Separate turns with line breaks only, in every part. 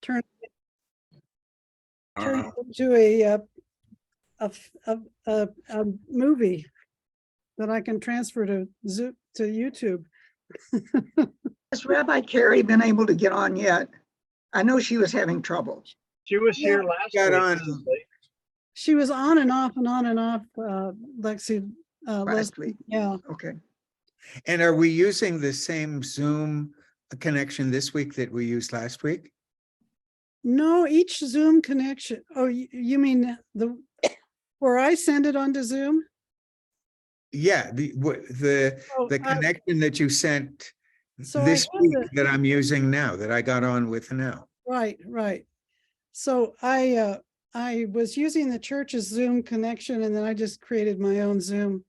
turn it into a movie that I can transfer to YouTube.
Has Rabbi Carey been able to get on yet? I know she was having trouble.
She was here last
Got
week.
on.
Leslie.
She was on and off and on and off, Lexi.
Last week.
Yeah.
Okay.
And are we using the same Zoom connection this week that we used last week?
No, each Zoom connection. Oh, you mean where I send it onto Zoom?
Yeah, the connection that you sent
So
this week that I'm using now, that I got on with now.
Right. So I was using the church's Zoom connection, and then I just created my own Zoom.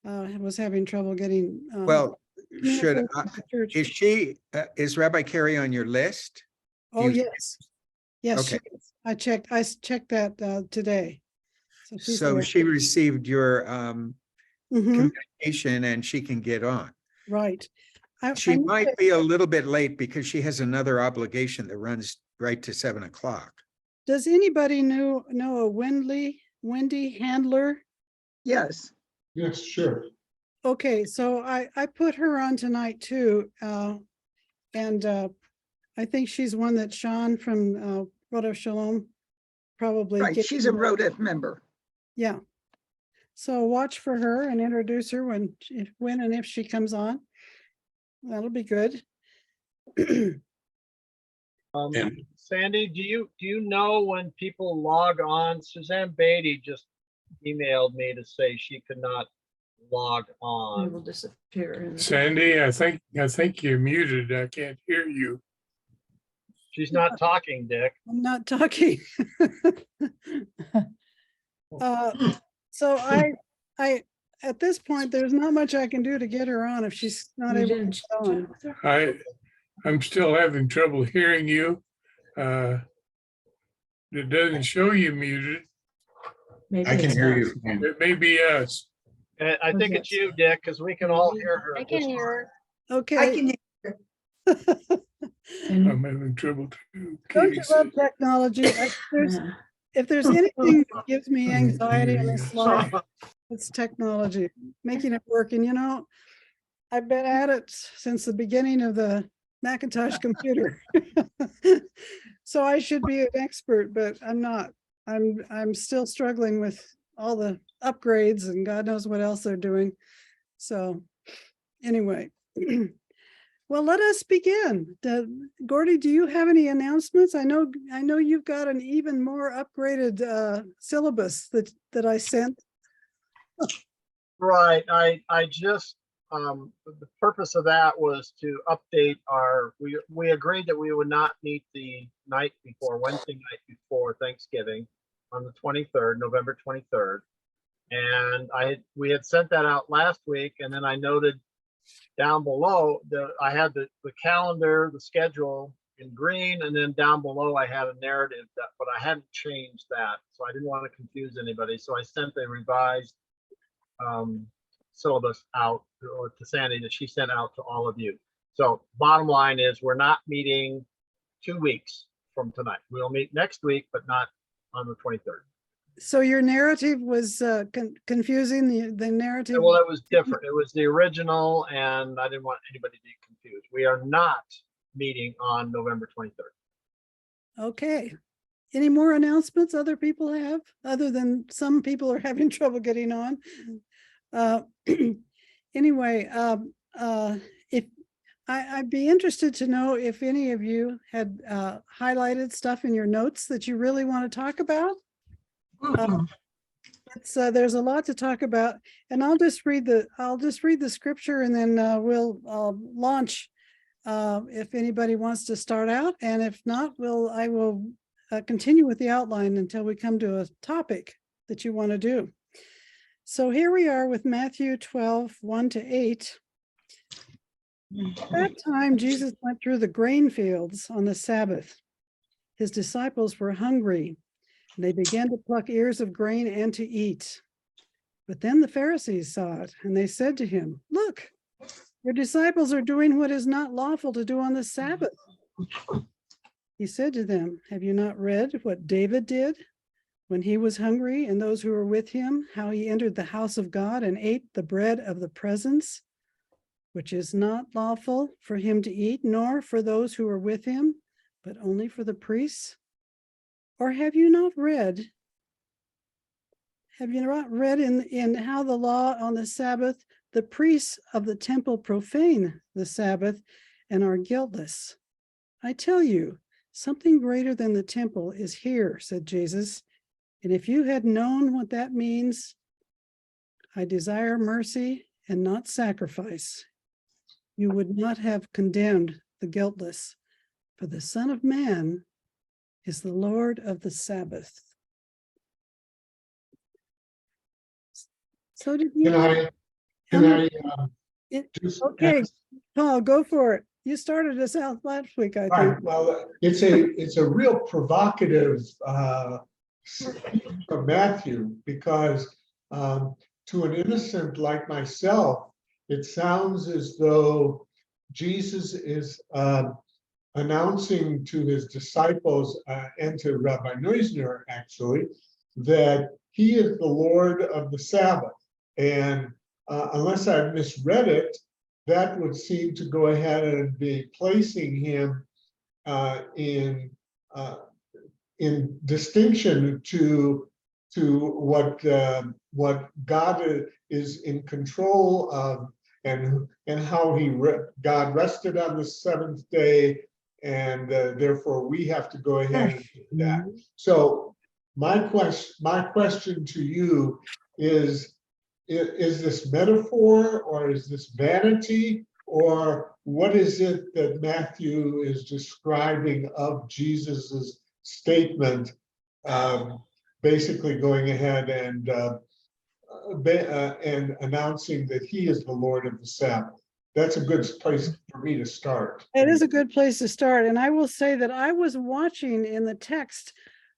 I was having trouble getting.
Well,
communicating with the church.
is Rabbi Carey on your list?
Oh, yes. Yes,
Okay.
she is. I checked that today.
So she received your
Mhm.
communication and she can get on.
Right.
She might be a little bit late because she has another obligation that runs right to 7 o'clock.
Does anybody know a Wendy Handler?
Yes.
Yes, sure.
Okay, so I put her on tonight too. And I think she's one that Sean from Rodef Shalom probably.
Right. She's a Rodef member.
Yeah. So watch for her and introduce her when and if she comes on. That'll be good.
Sandy, do you know when people log on? Suzanne Beatty just emailed me to say she could not log
It
on.
will disappear.
Sandy, I think you're muted. I can't hear you.
She's not talking, Dick.
I'm not talking. So I at this point, there's not much I can do to get her on if she's not
You
able to
didn't
get
check
on.
with her?
I'm still having trouble hearing you. It doesn't show you muted.
Maybe
I can
it's
hear
us.
you.
It may be us.
And I think it's you, Dick, because we can all hear her.
I can hear.
Okay.
And
I'm having trouble too.
Don't
Katie
you love
said.
technology?
yeah.
If there's anything that gives me anxiety in this life, it's technology, making it work. And I've been at it since the beginning of the Macintosh computer. So I should be an expert, but I'm not. I'm still struggling with all the upgrades and God knows what else they're doing. So anyway, well, let us begin. Gordy, do you have any announcements? I know you've got an even more upgraded syllabus that I sent.
Right. I just the purpose of that was to update we agreed that we would not meet the night before, Wednesday night before Thanksgiving on the 23rd, November 23rd. And we had sent that out last week, and then I noted down below I had the calendar, the schedule in green, and then down below I had a narrative but I hadn't changed that, so I didn't want to confuse anybody. So I sent a revised syllabus out to Sandy that she sent out to all of you. So bottom line is we're not meeting 2 weeks from tonight. We'll meet next week, but not on the 23rd.
So your narrative was confusing, the narrative?
Well, it was different. It was the original, and I didn't want anybody to be confused. We are not meeting on November 23rd.
Okay. Any more announcements other people have, other than some people are having trouble getting on? Anyway, if I'd be interested to know if any of you had highlighted stuff in your notes that you really want to talk about. There's a lot to talk about, and I'll just read the scripture, and then we'll launch if anybody wants to start out, and if not, I will continue with the outline until we come to a topic that you want to do. So here we are with Matthew 12, 1-8. At that time, Jesus went through the grain fields on the Sabbath. His disciples were hungry, and they began to pluck ears of grain and to eat. But then the Pharisees saw it, and they said to him, "Look, your disciples are doing what is not lawful to do on the Sabbath." He said to them, have you not read what David did when he was hungry and those who were with him, how he entered the house of God and ate the bread of the presence, which is not lawful for him to eat, nor for those who are with him, but only for the priests? Or have you not read in how the law on the Sabbath, the priests of the temple profane the Sabbath and are guiltless? I tell you, something greater than the temple is here, said Jesus. And if you had known what that means, I desire mercy and not sacrifice, you would not have condemned the guiltless, for the Son of Man is the Lord of the Sabbath. So did you?
Can I,
It-
just
Okay,
ask-
Paul, go for it. You started us out last week, I
Right,
think.
well, it's a real provocative speech from Matthew, because to an innocent like myself, it sounds as though Jesus is announcing to his disciples and to Rabbi Neusner, actually, that he is the Lord of the Sabbath. And unless I've misread it, that would seem to go ahead and be placing him in distinction to what God is in control of, and how God rested on the seventh day, and therefore we have to go ahead and do that. So my question to you is this metaphor, or is this vanity, or what is it that Matthew is describing of Jesus's statement, basically going ahead and announcing that he is the Lord of the Sabbath? That's a good place for me to start.
It is a good place to start. And I will say that I was watching in the text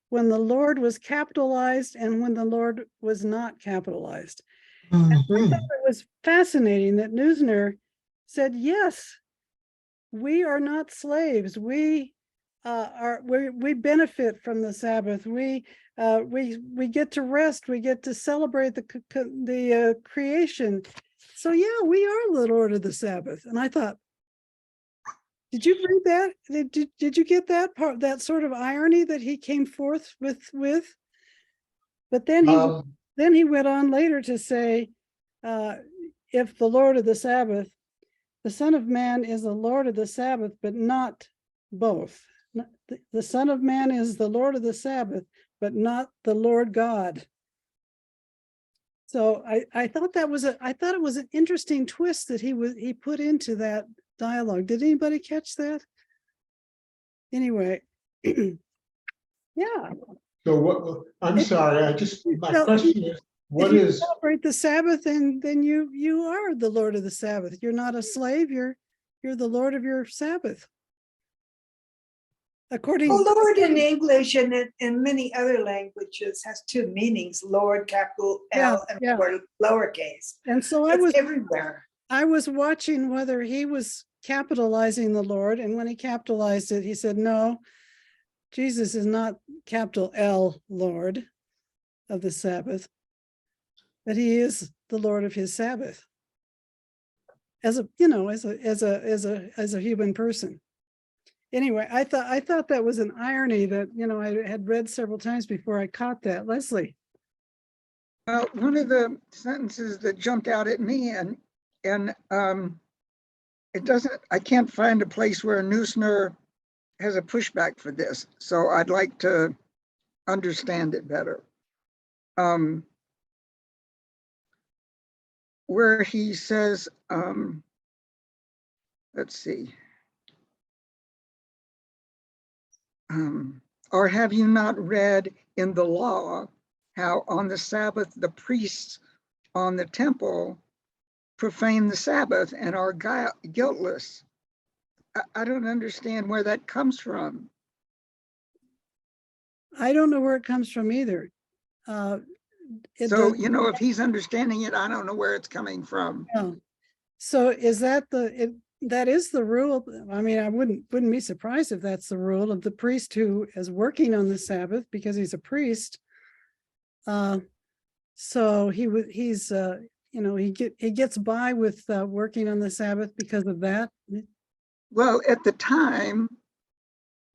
when the Lord was capitalized and when the Lord was not capitalized. I
Mhm.
thought it was fascinating that Neusner said, yes, we are not slaves. We we benefit from the Sabbath. We get to rest. We get to celebrate the creation. So yeah, we are the Lord of the Sabbath. And I thought, did you read that? Did you get that part, that sort of irony that he came forth with? But then he went on later to say, if the Lord of the Sabbath, the Son of Man is the Lord of the Sabbath, but not both. The Son of Man is the Lord of the Sabbath, but not the Lord God. So I thought it was an interesting twist that he put into that dialogue. Did anybody catch that? Anyway, yeah.
So what, I'm sorry, my question is, what
If you
is,
celebrate the Sabbath, then you are the Lord of the Sabbath. You're not a slave. You're the Lord of your Sabbath. According.
Well, Lord in English and in many other languages has two meanings, Lord, capital L, and
Yeah.
Lord, lowercase.
And so
It's everywhere.
I was watching whether he was capitalizing the Lord, and when he capitalized it, he said, no, Jesus is not capital L Lord of the Sabbath, but he is the Lord of his Sabbath. As a human person. Anyway, I thought that was an irony that, I had read several times before I caught that. Leslie.
One of the sentences that jumped out at me, and I can't find a place where Neusner has a pushback for this, so I'd like to understand it better. Where he says, let's see, or have you not read in the law how on the Sabbath the priests on the temple profane the Sabbath and are guiltless? I don't understand where that comes from.
I don't know where it comes from either.
So, if he's understanding it, I don't know where it's coming from.
So is that that is the rule. I mean, I wouldn't be surprised if that's the rule of the priest who is working on the Sabbath because he's a priest. So he's you know, he gets by with working on the Sabbath because of that.
Well, at the time,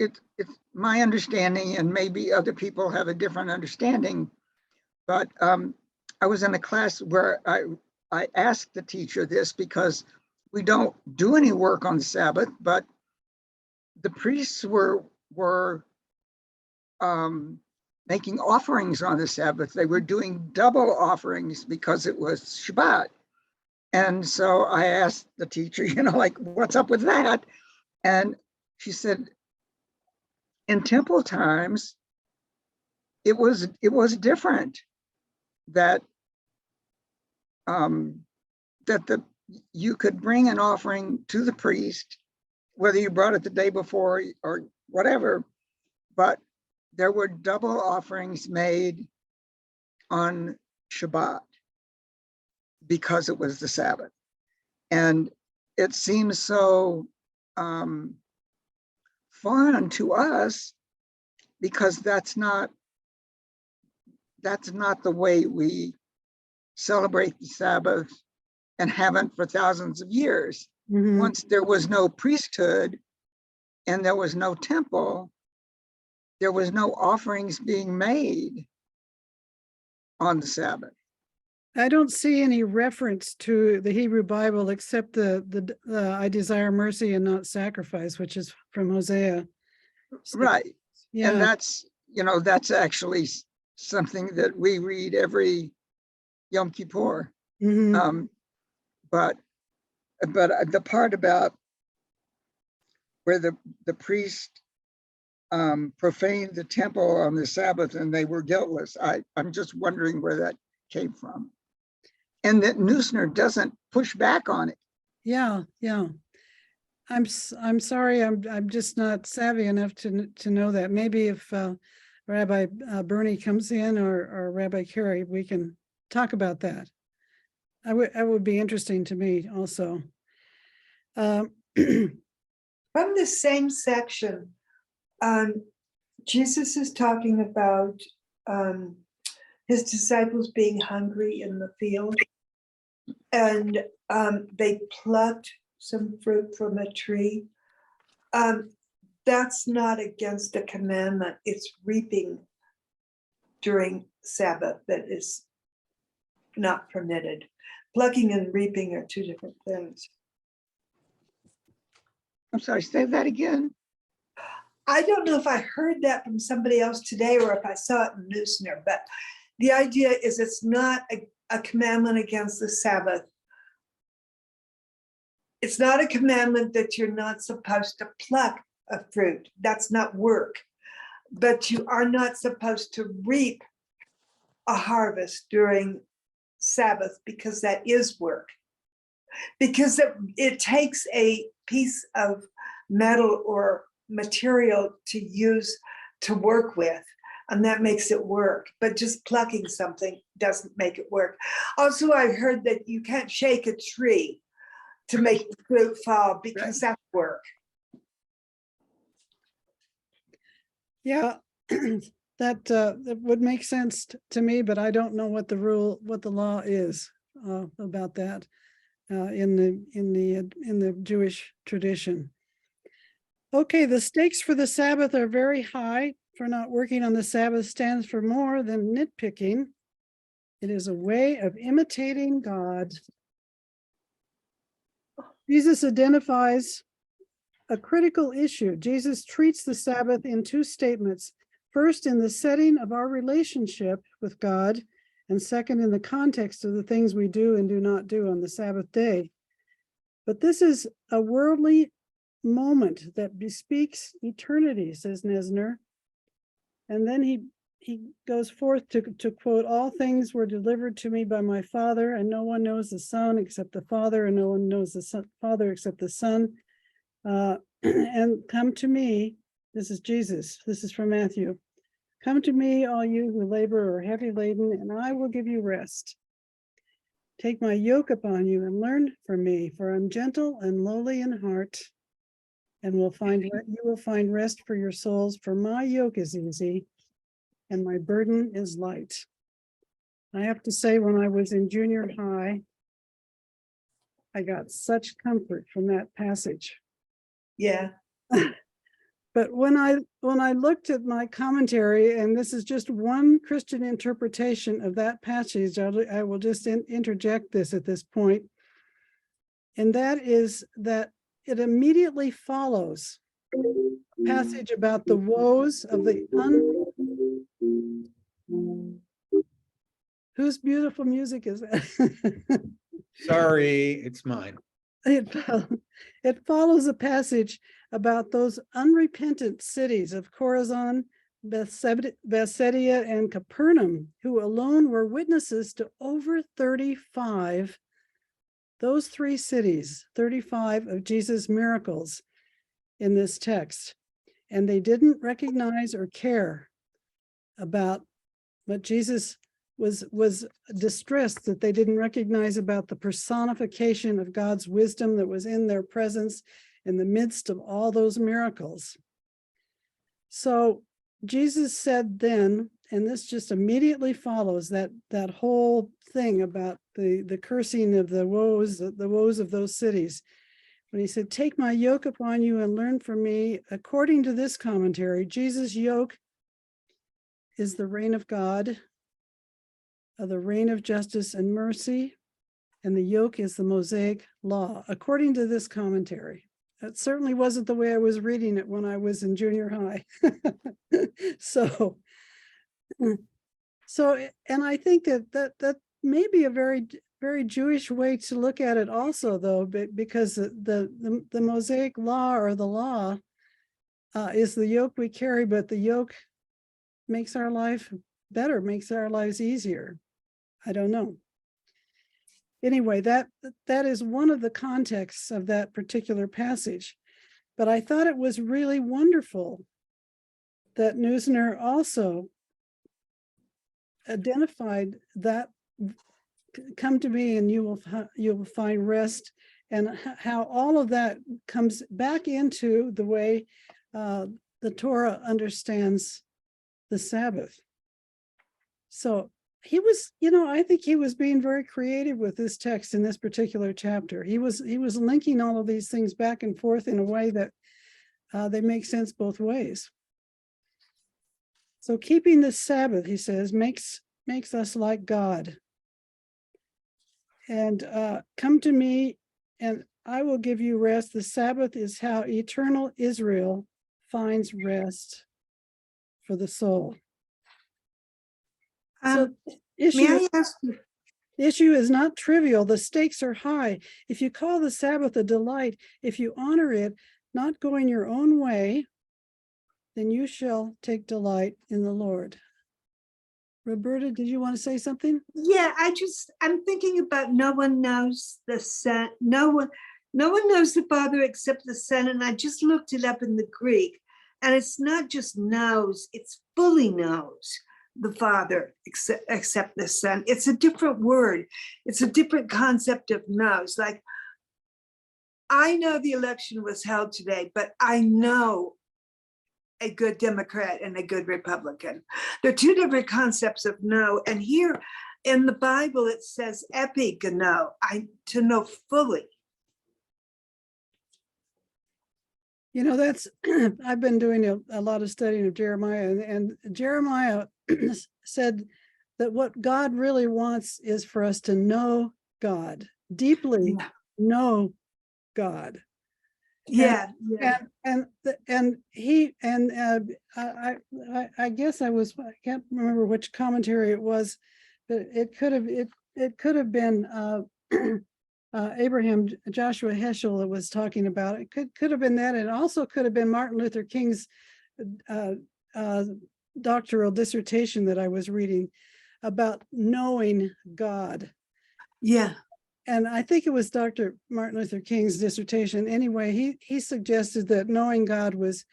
it's my understanding, and maybe other people have a different understanding, but I was in a class where I asked the teacher this because we don't do any work on the Sabbath, but the priests were making offerings on the Sabbath. They were doing double offerings because it was Shabbat. And so I asked the teacher, you know, like, what's up with that? And she said, in temple times, it was different, that you could bring an offering to the priest, whether you brought it the day before or whatever, but there were double offerings made on Shabbat because it was the Sabbath. And it seems so foreign to us because that's not the way we celebrate the Sabbath and haven't for thousands of years.
Mhm.
Once there was no priesthood and there was no temple, there was no offerings being made on the Sabbath.
I don't see any reference to the Hebrew Bible except the I desire mercy and not sacrifice, which is from Hosea. So,
Right.
yeah.
And that's, you know, that's actually something that we read every Yom Kippur.
Mhm.
But the part about where the priest profaned the temple on the Sabbath and they were guiltless, I'm just wondering where that came from. And that Neusner doesn't push back on it.
Yeah, yeah. I'm sorry, I'm just not savvy enough to know that. Maybe if Rabbi Bernie comes in or Rabbi Carey, we can talk about that. That would be interesting to me also.
From the same section, Jesus is talking about his disciples being hungry in the field, and they plucked some fruit from a tree. That's not against the commandment. It's reaping during Sabbath that is not permitted. Plucking and reaping are two different things.
I'm sorry, say that again.
I don't know if I heard that from somebody else today or if I saw it in Neusner, but the idea is it's not a commandment against the Sabbath. It's not a commandment that you're not supposed to pluck a fruit. That's not work. But you are not supposed to reap a harvest during Sabbath because that is work. Because it takes a piece of metal or material to use to work with, and that makes it work. But just plucking something doesn't make it work. Also, I heard that you can't shake a tree to make the fruit fall because that's work.
Yeah, that would make sense to me, but I don't know what the law is about that in the Jewish tradition. Okay, the stakes for the Sabbath are very high. For not working on the Sabbath stands for more than nitpicking. It is a way of imitating God. Jesus identifies a critical issue. Jesus treats the Sabbath in two statements. First, in the setting of our relationship with God, and second, in the context of the things we do and do not do on the Sabbath day. But this is a worldly moment that bespeaks eternity, says Nesner. And then he goes forth to quote, all things were delivered to me by my Father, and no one knows the Son except the Father, and no one knows the Father except the Son. And come to me, this is Jesus, this is from Matthew. Come to me, all you who labor or are heavy laden, and I will give you rest. Take my yoke upon you and learn from me, for I'm gentle and lowly in heart, and you will find rest for your souls, for my yoke is easy and my burden is light. I have to say, when I was in junior high, I got such comfort from that passage.
Yeah.
But when I looked at my commentary, and this is just one Christian interpretation of that passage, I will just interject this at this point, and that is that it immediately follows a passage about the woes of the whose beautiful music is that?
Sorry, it's mine.
It follows a passage about those unrepentant cities of Chorazin, Bethsaida, and Capernaum, who alone were witnesses to over 35, those three cities, 35 of Jesus' miracles in this text. And they didn't recognize or care about what Jesus was distressed that they didn't recognize about the personification of God's wisdom that was in their presence in the midst of all those miracles. So Jesus said then, and this just immediately follows that whole thing about the cursing of the woes of those cities. When he said, take my yoke upon you and learn from me, according to this commentary, Jesus' yoke is the reign of God, the reign of justice and mercy, and the yoke is the Mosaic law, according to this commentary. That certainly wasn't the way I was reading it when I was in junior high. So, and I think that may be a very, very Jewish way to look at it also, though, because the Mosaic law, or the law, is the yoke we carry, but the yoke makes our life better, makes our lives easier. I don't know. Anyway, that is one of the contexts of that particular passage. But I thought it was really wonderful that Neusner also identified that, come to me and you will find rest, and how all of that comes back into the way the Torah understands the Sabbath. So he was, I think he was being very creative with this text in this particular chapter. He was linking all of these things back and forth in a way that they make sense both ways. So keeping the Sabbath, he says, makes us like God. And come to me and I will give you rest. The Sabbath is how eternal Israel finds rest for the soul. So
May I ask you?
the issue is not trivial. The stakes are high. If you call the Sabbath a delight, if you honor it, not going your own way, then you shall take delight in the Lord. Roberta, did you want to say something?
Yeah, I'm thinking about no one knows the Son. No one knows the Father except the Son. And I just looked it up in the Greek. And it's not just knows, it's fully knows the Father except the Son. It's a different word. It's a different concept of knows. Like, I know the election was held today, but I know a good Democrat and a good Republican. They're two different concepts of know. And here in the Bible, it says epigeno, to know fully.
That's, I've been doing a lot of studying of Jeremiah, and Jeremiah said that what God really wants is for us to know God, deeply know God.
Yeah.
And he, and I guess I can't remember which commentary it was, but it could have been Abraham Joshua Heschel that was talking about it. Could have been that. It also could have been Martin Luther King's doctoral dissertation that I was reading about knowing God.
Yeah.
And I think it was Dr. Martin Luther King's dissertation. Anyway, he suggested that knowing God was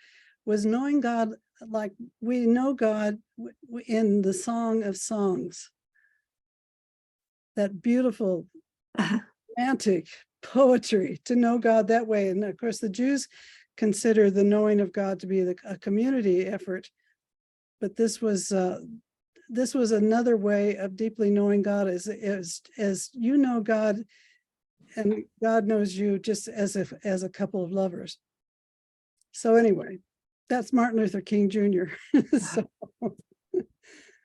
knowing God like we know God in the Song of Songs. That beautiful romantic poetry to know God that way. And of course, the Jews consider the knowing of God to be a community effort. But this was another way of deeply knowing God, as you know God, and God knows you, just as a couple of lovers. So anyway, that's Martin Luther King Jr. So,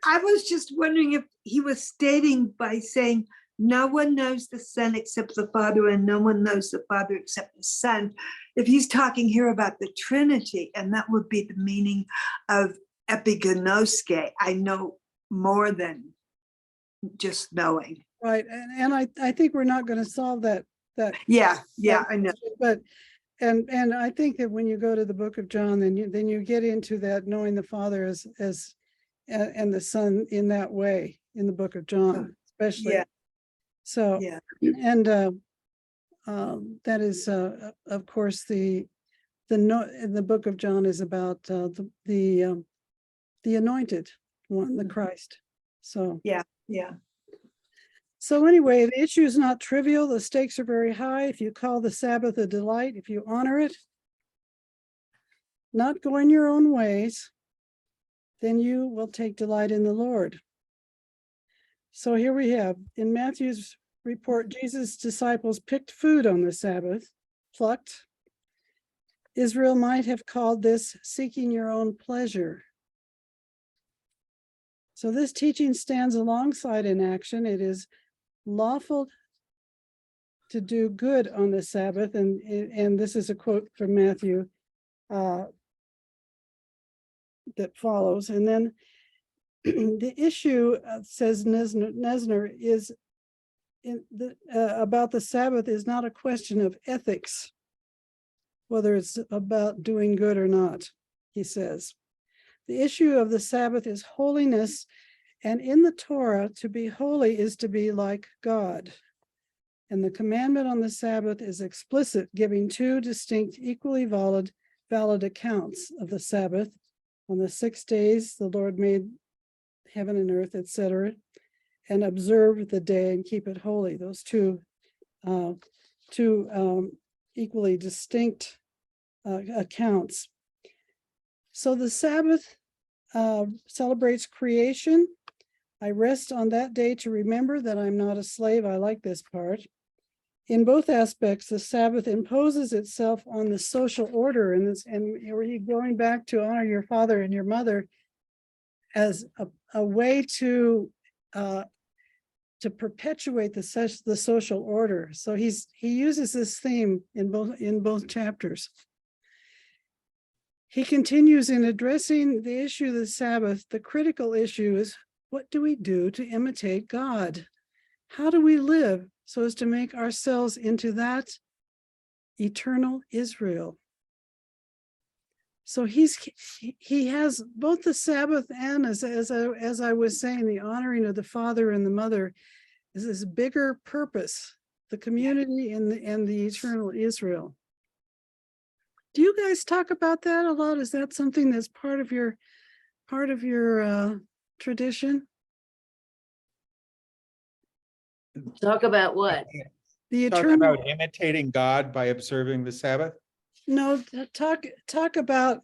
I was just wondering if he was stating by saying, no one knows the Son except the Father, and no one knows the Father except the Son. If he's talking here about the Trinity, and that would be the meaning of epigenoske, I know more than just knowing.
right, and I think we're not going to solve that.
Yeah, I know.
But and I think that when you go to the book of John, then you get into that knowing the Father as and the Son in that way in the book of John, especially.
Yeah.
So
Yeah.
and that is of course the in the book of John is about the anointed one, the Christ. So
Yeah.
so anyway, the issue is not trivial. The stakes are very high. If you call the Sabbath a delight, if you honor it, not going your own ways, then you will take delight in the Lord. So here we have in Matthew's report, Jesus' disciples picked food on the Sabbath, plucked. Israel might have called this seeking your own pleasure. So this teaching stands alongside inaction. It is lawful to do good on the Sabbath, and this is a quote from Matthew that follows. And then the issue, says Nesner, is about the Sabbath is not a question of ethics, whether it's about doing good or not, he says. The issue of the Sabbath is holiness, and in the Torah, to be holy is to be like God. And the commandment on the Sabbath is explicit, giving two distinct, equally valid accounts of the Sabbath. On the 6 days, the Lord made heaven and earth, etc., and observe the day and keep it holy. Those two equally distinct accounts. So the Sabbath celebrates creation. I rest on that day to remember that I'm not a slave. I like this part. In both aspects, the Sabbath imposes itself on the social order, and you're going back to honor your father and your mother as a way to perpetuate the social order. So he uses this theme in both chapters. He continues in addressing the issue of the Sabbath. The critical issue is, what do we do to imitate God? How do we live so as to make ourselves into that eternal Israel? So he has both the Sabbath and, as I was saying, the honoring of the father and the mother is this bigger purpose, the community and the eternal Israel. Do you guys talk about that a lot? Is that something that's part of your tradition?
Talk about what?
The
Talk
eternal.
about imitating God by observing the Sabbath.
No, talk about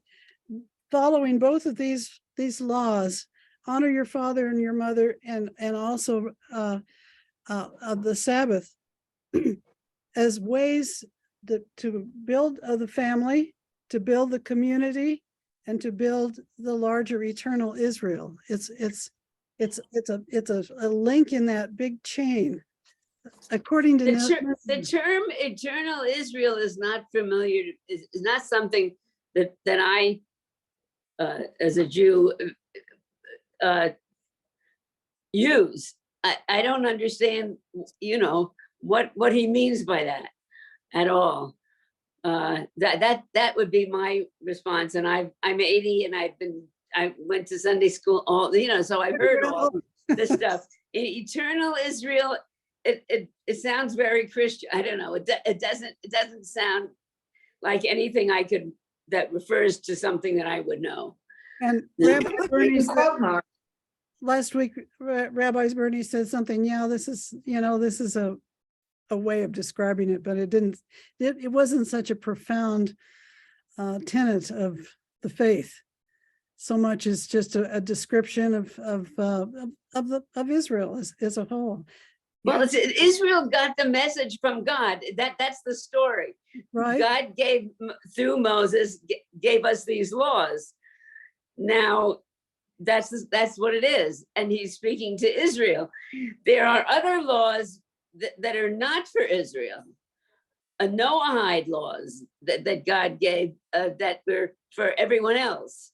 following both of these laws. Honor your father and your mother, and also of the Sabbath as ways to build the family, to build the community, and to build the larger eternal Israel. It's a link in that big chain. According to
The term eternal Israel is not familiar, is not something that I, as a Jew, use. I don't understand, what he means by that at all. That would be my response. And I'm 80 and I went to Sunday school so I've heard all this stuff. Eternal Israel, it sounds very Christian. I don't know. It doesn't sound like anything that refers to something that I would know.
And Rabbi Bernie said, last week, Rabbi Bernie said something. Yeah, this is a way of describing it, but it wasn't such a profound tenet of the faith. So much as just a description of Israel as a whole.
Well, Israel got the message from God. That's the story.
Right.
God gave, through Moses, gave us these laws. Now, that's what it is. And he's speaking to Israel. There are other laws that are not for Israel. Noahide laws that God gave that were for everyone else.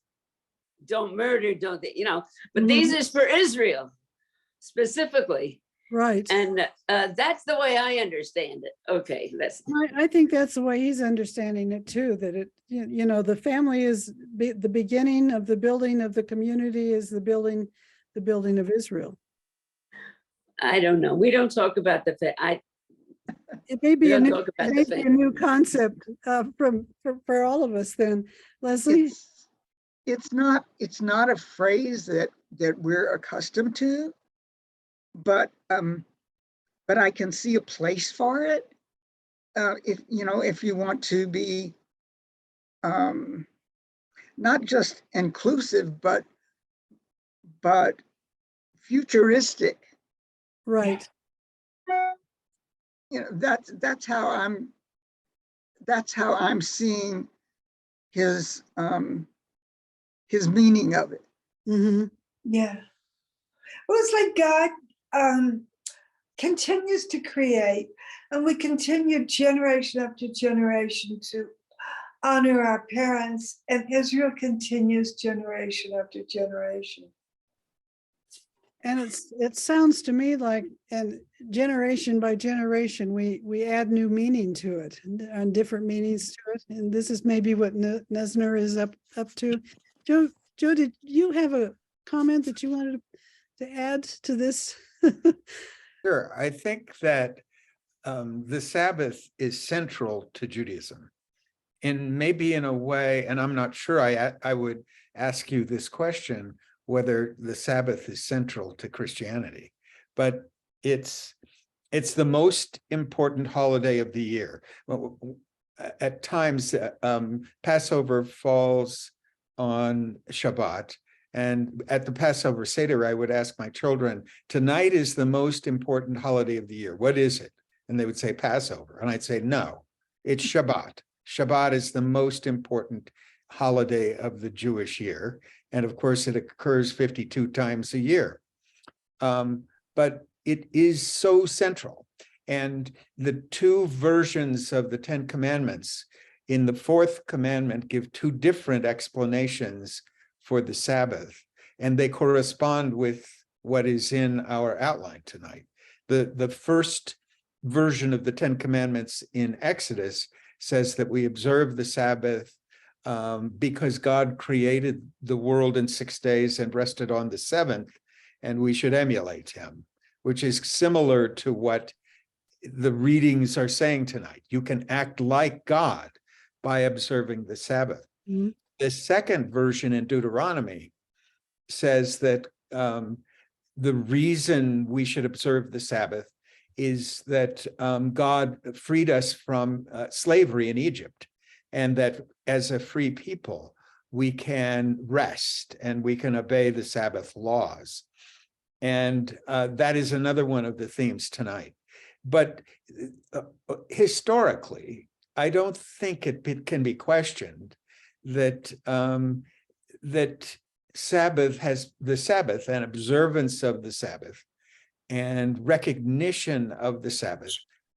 Don't murder, don't, but these is for Israel specifically.
Right.
And that's the way I understand it. Okay,
I think that's the way he's understanding it too, that it, the family is the beginning of the building of the community, is the building of Israel.
I don't know. We don't talk about the
It may be a
don't
new,
talk about
it may
the
be a
faith.
new concept for all of us then. Leslie?
It's not a phrase that we're accustomed to, but I can see a place for it. If you want to be not just inclusive, but futuristic.
Right.
That's how I'm seeing his meaning of it.
Mm-hmm.
Yeah. Well, it's like God continues to create, and we continue generation after generation to honor our parents, and Israel continues generation after generation.
And it sounds to me like, and generation by generation, we add new meaning to it and different meanings to it. And this is maybe what Nesner is up to. Joe, did you have a comment that you wanted to add to this?
Sure. I think that the Sabbath is central to Judaism, and maybe in a way, and I'm not sure, I would ask you this question, whether the Sabbath is central to Christianity, but it's the most important holiday of the year. At times, Passover falls on Shabbat, and at the Passover Seder, I would ask my children, tonight is the most important holiday of the year. What is it? And they would say Passover. And I'd say, no, it's Shabbat. Shabbat is the most important holiday of the Jewish year. And of course, it occurs 52 times a year. But it is so central. And the two versions of the 10 Commandments in the fourth commandment give two different explanations for the Sabbath, and they correspond with what is in our outline tonight. The first version of the 10 Commandments in Exodus says that we observe the Sabbath because God created the world in 6 days and rested on the seventh, and we should emulate him, which is similar to what the readings are saying tonight. You can act like God by observing the Sabbath.
Mm-hmm.
The second version in Deuteronomy says that the reason we should observe the Sabbath is that God freed us from slavery in Egypt, and that as a free people, we can rest and we can obey the Sabbath laws. And that is another one of the themes tonight. But historically, I don't think it can be questioned that that the Sabbath and observance of the Sabbath and recognition of the Sabbath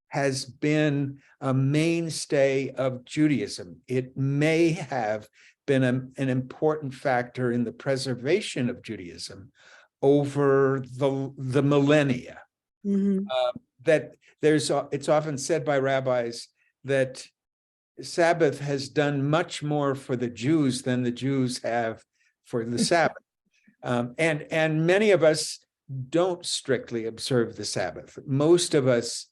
has been a mainstay of Judaism. It may have been an important factor in the preservation of Judaism over the millennia.
Mm-hmm.
That it's often said by rabbis that Sabbath has done much more for the Jews than the Jews have for the Sabbath. And many of us don't strictly observe the Sabbath. Most of us,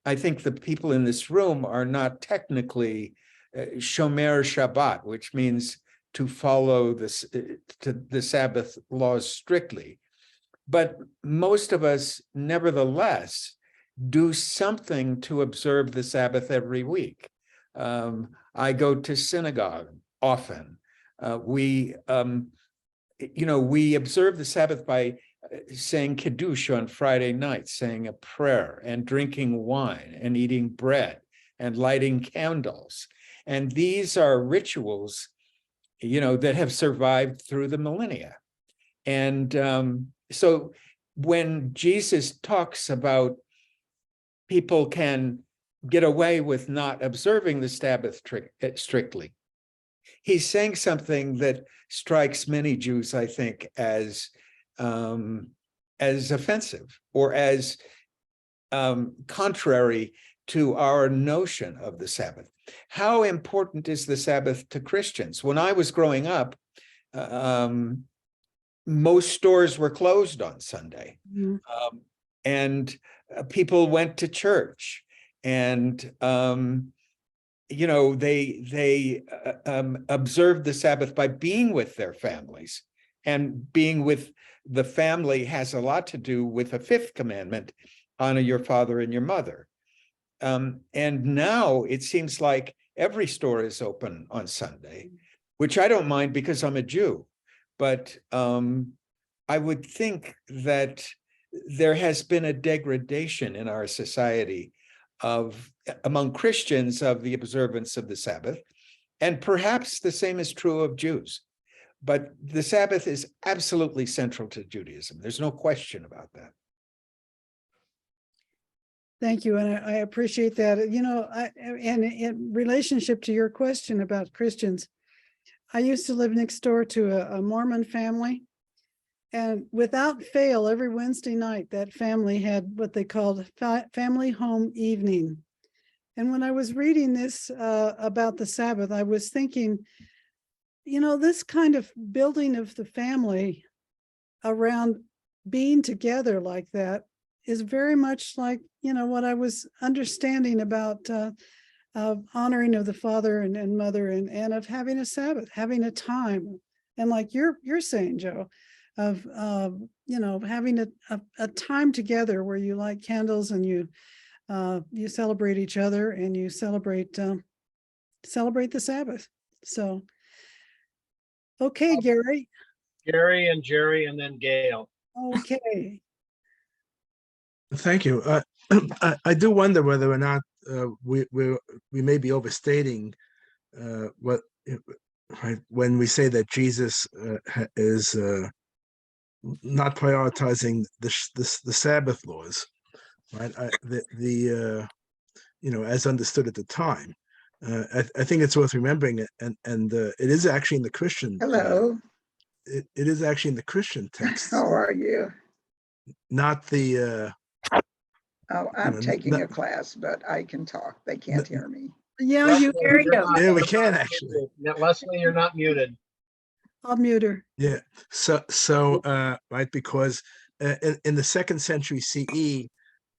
I think the people in this room are not technically Shomer Shabbat, which means to follow the Sabbath laws strictly. But most of us, nevertheless, do something to observe the Sabbath every week. I go to synagogue often. We observe the Sabbath by saying Kiddush on Friday night, saying a prayer and drinking wine and eating bread and lighting candles. And these are rituals, that have survived through the millennia. And so when Jesus talks about people can get away with not observing the Sabbath strictly, he's saying something that strikes many Jews, I think, as offensive or as contrary to our notion of the Sabbath. How important is the Sabbath to Christians? When I was growing up, most stores were closed on Sunday, and people went to church, and they observed the Sabbath by being with their families, and being with the family has a lot to do with the fifth commandment: honor your father and your mother. And now it seems like every store is open on Sunday, which I don't mind because I'm a Jew. But I would think that there has been a degradation in our society among Christians of the observance of the Sabbath. And perhaps the same is true of Jews. But the Sabbath is absolutely central to Judaism. There's no question about that.
Thank you, and I appreciate that. And in relationship to your question about Christians, I used to live next door to a Mormon family, and without fail, every Wednesday night, that family had what they called family home evening. And when I was reading this about the Sabbath, I was thinking, this kind of building of the family around being together like that is very much like, what I was understanding about honoring of the father and mother, and of having a Sabbath, having a time. And like you're saying, Joe, of having a time together where you light candles and you celebrate each other, and you celebrate the Sabbath. So, okay, Gary.
Gary and Jerry, and then Gail.
Okay.
Thank you. I do wonder whether or not we may be overstating what right when we say that Jesus is not prioritizing the Sabbath laws, right? As understood at the time. I think it's worth remembering, and it is actually in the Christian.
Hello,
It is actually in the Christian text,
how are you?
not the.
Oh, I'm taking
no-
a class, but I can talk. They can't hear me.
Yeah,
Leslie,
There you
you're
go.
not-
Yeah, we
you're
can
not
actually.
muted. Yeah, Leslie, you're not muted.
I'll mute her.
Yeah. So right, because in the 2nd century CE,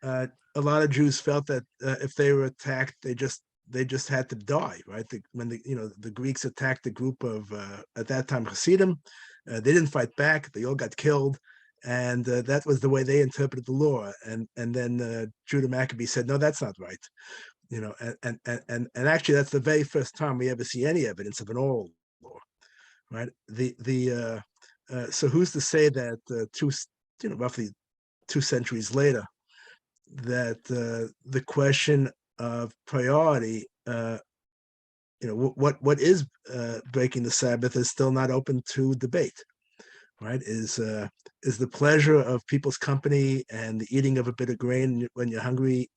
a lot of Jews felt that if they were attacked, they just had to die, right? When the Greeks attacked the group of at that time Hasidim, they didn't fight back. They all got killed, and that was the way they interpreted the law. And then Judah Maccabee said, no, that's not right. And actually, that's the very first time we ever see any evidence of an oral law, right? So who's to say that roughly 2 centuries later, that the question of priority, what is breaking the Sabbath is still not open to debate, right? Is the pleasure of people's company and the eating of a bit of grain when you're hungry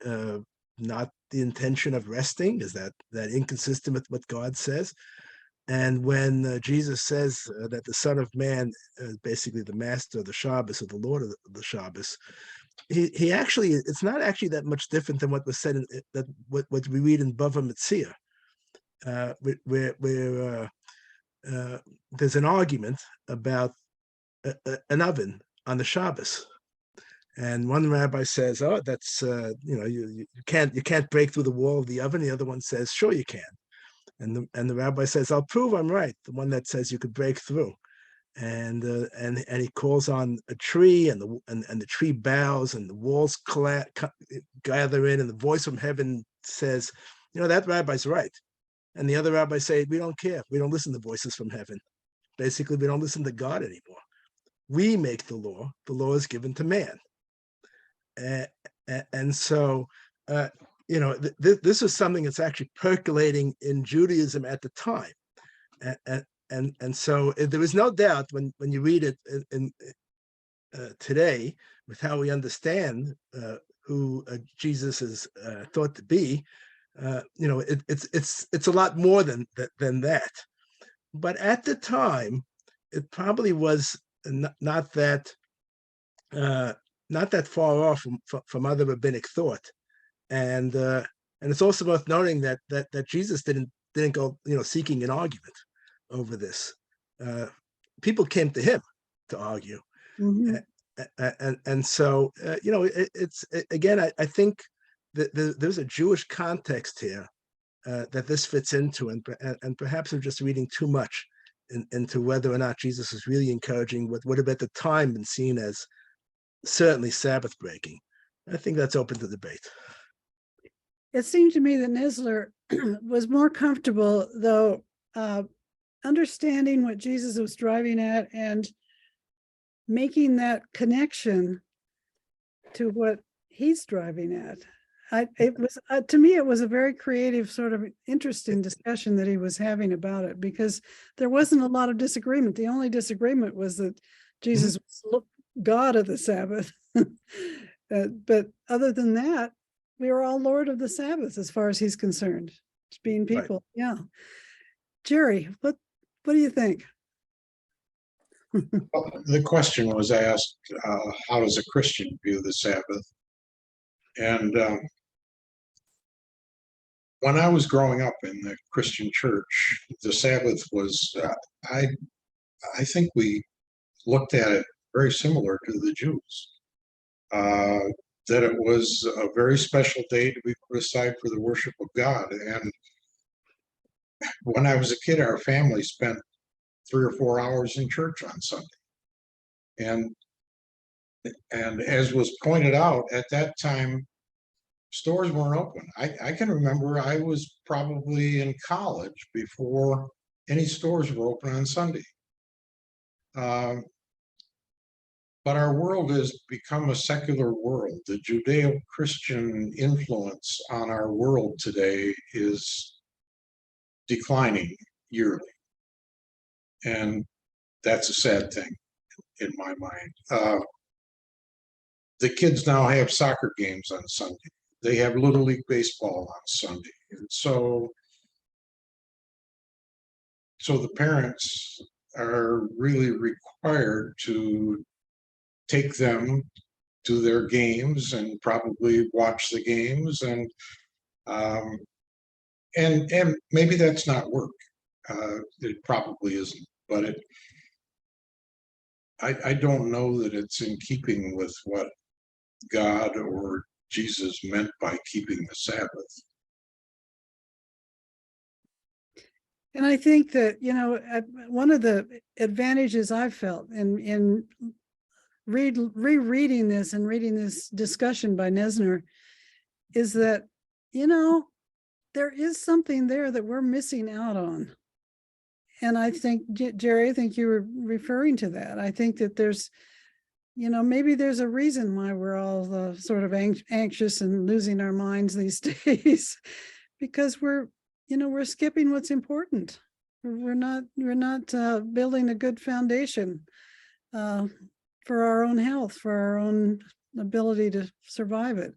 not the intention of resting? Is that inconsistent with what God says? And when Jesus says that the Son of Man is basically the master of the Shabbos, or the Lord of the Shabbos, he actually, it's not actually that much different than what was said in what we read in Bava Metzia, where there's an argument about an oven on the Shabbos. And one rabbi says, "Oh, that's you can't break through the wall of the oven." The other one says, "Sure, you can." And the rabbi says, "I'll prove I'm right." The one that says you could break through. and he calls on a tree, and the tree bows, and the walls gather in, and the voice from heaven says, that rabbi's right. And the other rabbis say, we don't care. We don't listen to voices from heaven. Basically, we don't listen to God anymore. We make the law. The law is given to man. And so, this is something that's actually percolating in Judaism at the time. And so there is no doubt when you read it in today, with how we understand who Jesus is thought to be, it's a lot more than that. But at the time, it probably was not that far off from other rabbinic thought, and it's also worth noting that Jesus didn't go seeking an argument over this. People came to him to argue,
Mhm.
and so it's again, I think that there's a Jewish context here that this fits into, and perhaps I'm just reading too much into whether or not Jesus is really encouraging what would have at the time been seen as certainly Sabbath breaking. I think that's open to debate.
It seemed to me that Nisler was more comfortable, though, understanding what Jesus was driving at and making that connection to what he's driving at. To me, it was a very creative, sort of interesting discussion that he was having about it, because there wasn't a lot of disagreement. The only disagreement was that Jesus was God of the Sabbath. But other than that, we are all Lord of the Sabbath as far as he's concerned, just being people. Right. Yeah. Jerry, what do you think?
Well, the question was asked, how does a Christian view the Sabbath? And when I was growing up in the Christian church, the Sabbath was, I think we looked at it very similar to the Jews. That it was a very special day to be put aside for the worship of God. And when I was a kid, our family spent 3 or 4 hours in church on Sunday. And as was pointed out, at that time, stores weren't open. I can remember I was probably in college before any stores were open on Sunday. But our world has become a secular world. The Judeo-Christian influence on our world today is declining yearly. And that's a sad thing in my mind. The kids now have soccer games on Sunday. They have Little League Baseball on Sunday. And so the parents are really required to take them to their games and probably watch the games, and maybe that's not work. It probably isn't, but I don't know that it's in keeping with what God or Jesus meant by keeping the Sabbath.
And I think that, one of the advantages I've felt in rereading this and reading this discussion by Nesner is that, there is something there that we're missing out on. And I think, Jerry, I think you were referring to that. I think that there's, maybe there's a reason why we're all sort of anxious and losing our minds these days, because we're skipping what's important. We're not building a good foundation for our own health, for our own ability to survive it.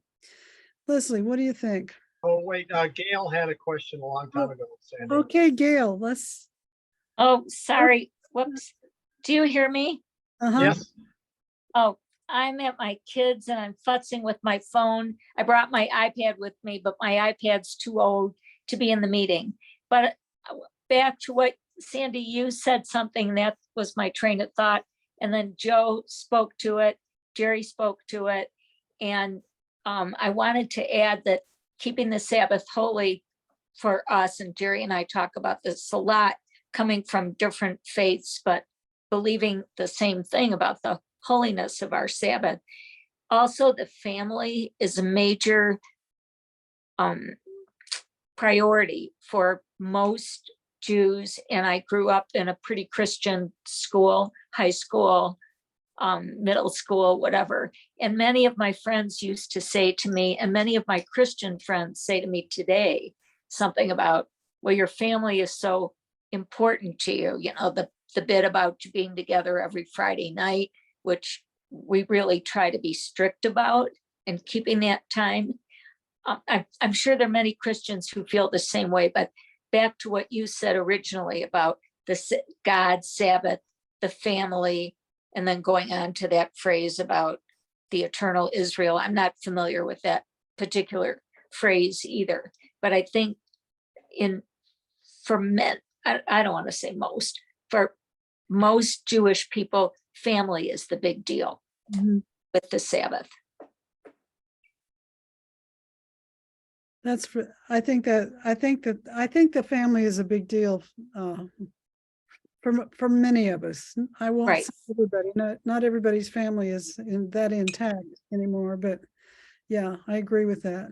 Leslie, what do you think?
Oh, wait, Gail had a question a long time ago, Sandy.
Okay, Gail, let's.
Oh, sorry. Whoops. Do you hear me?
Yes.
Oh, I'm at my kids and I'm futzing with my phone. I brought my iPad with me, but my iPad's too old to be in the meeting. But back to what Sandy, you said something that was my train of thought. And then Joe spoke to it, Jerry spoke to it. And I wanted to add that keeping the Sabbath holy for us, and Jerry and I talk about this a lot, coming from different faiths, but believing the same thing about the holiness of our Sabbath. Also, the family is a major priority for most Jews. And I grew up in a pretty Christian school, high school, middle school, whatever. And many of my friends used to say to me, and many of my Christian friends say to me today, something about, well, your family is so important to you. You know, the bit about being together every Friday night, which we really try to be strict about and keeping that time. I'm sure there are many Christians who feel the same way, but back to what you said originally about the God, Sabbath, the family, and then going on to that phrase about the eternal Israel. I'm not familiar with that particular phrase either, but I think for men, I don't want to say most, for most Jewish people, family is the big deal with the Sabbath.
That's for, I think the family is a big deal for many of us. I won't
Right.
say everybody, not everybody's family is that intact anymore, but yeah, I agree with that.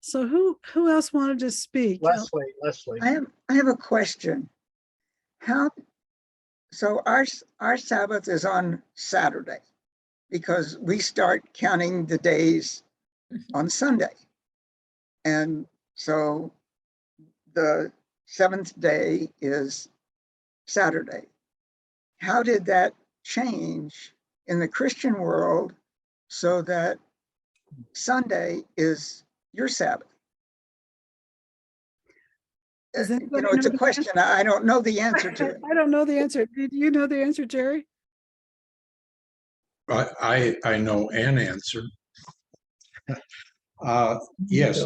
So who else wanted to speak?
Leslie.
I have a question. So our Sabbath is on Saturday because we start counting the days on Sunday. And so the seventh day is Saturday. How did that change in the Christian world so that Sunday is your Sabbath?
Does
You
anybody
know, it's
know
a
the
question. I don't know the answer to it.
I don't know the answer. Do you know the answer, Jerry?
I know an answer. Yes,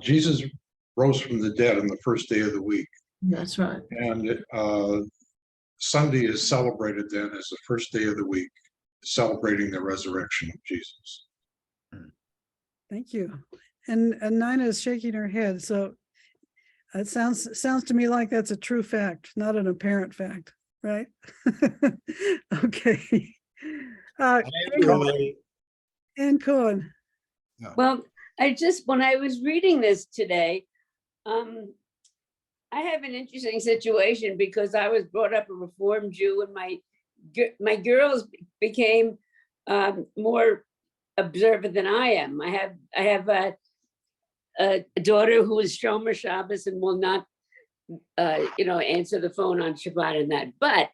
Jesus rose from the dead on the first day of the week.
That's right.
And Sunday is celebrated then as the first day of the week, celebrating the resurrection of Jesus.
Thank you. And Nina is shaking her head. So it sounds to me like that's a true fact, not an apparent fact, right? Okay. And Cohen.
Well, when I was reading this today, I have an interesting situation because I was brought up a Reformed Jew, and my girls became more observant than I am. I have a daughter who is Shomer Shabbos and will not, answer the phone on Shabbat and that. But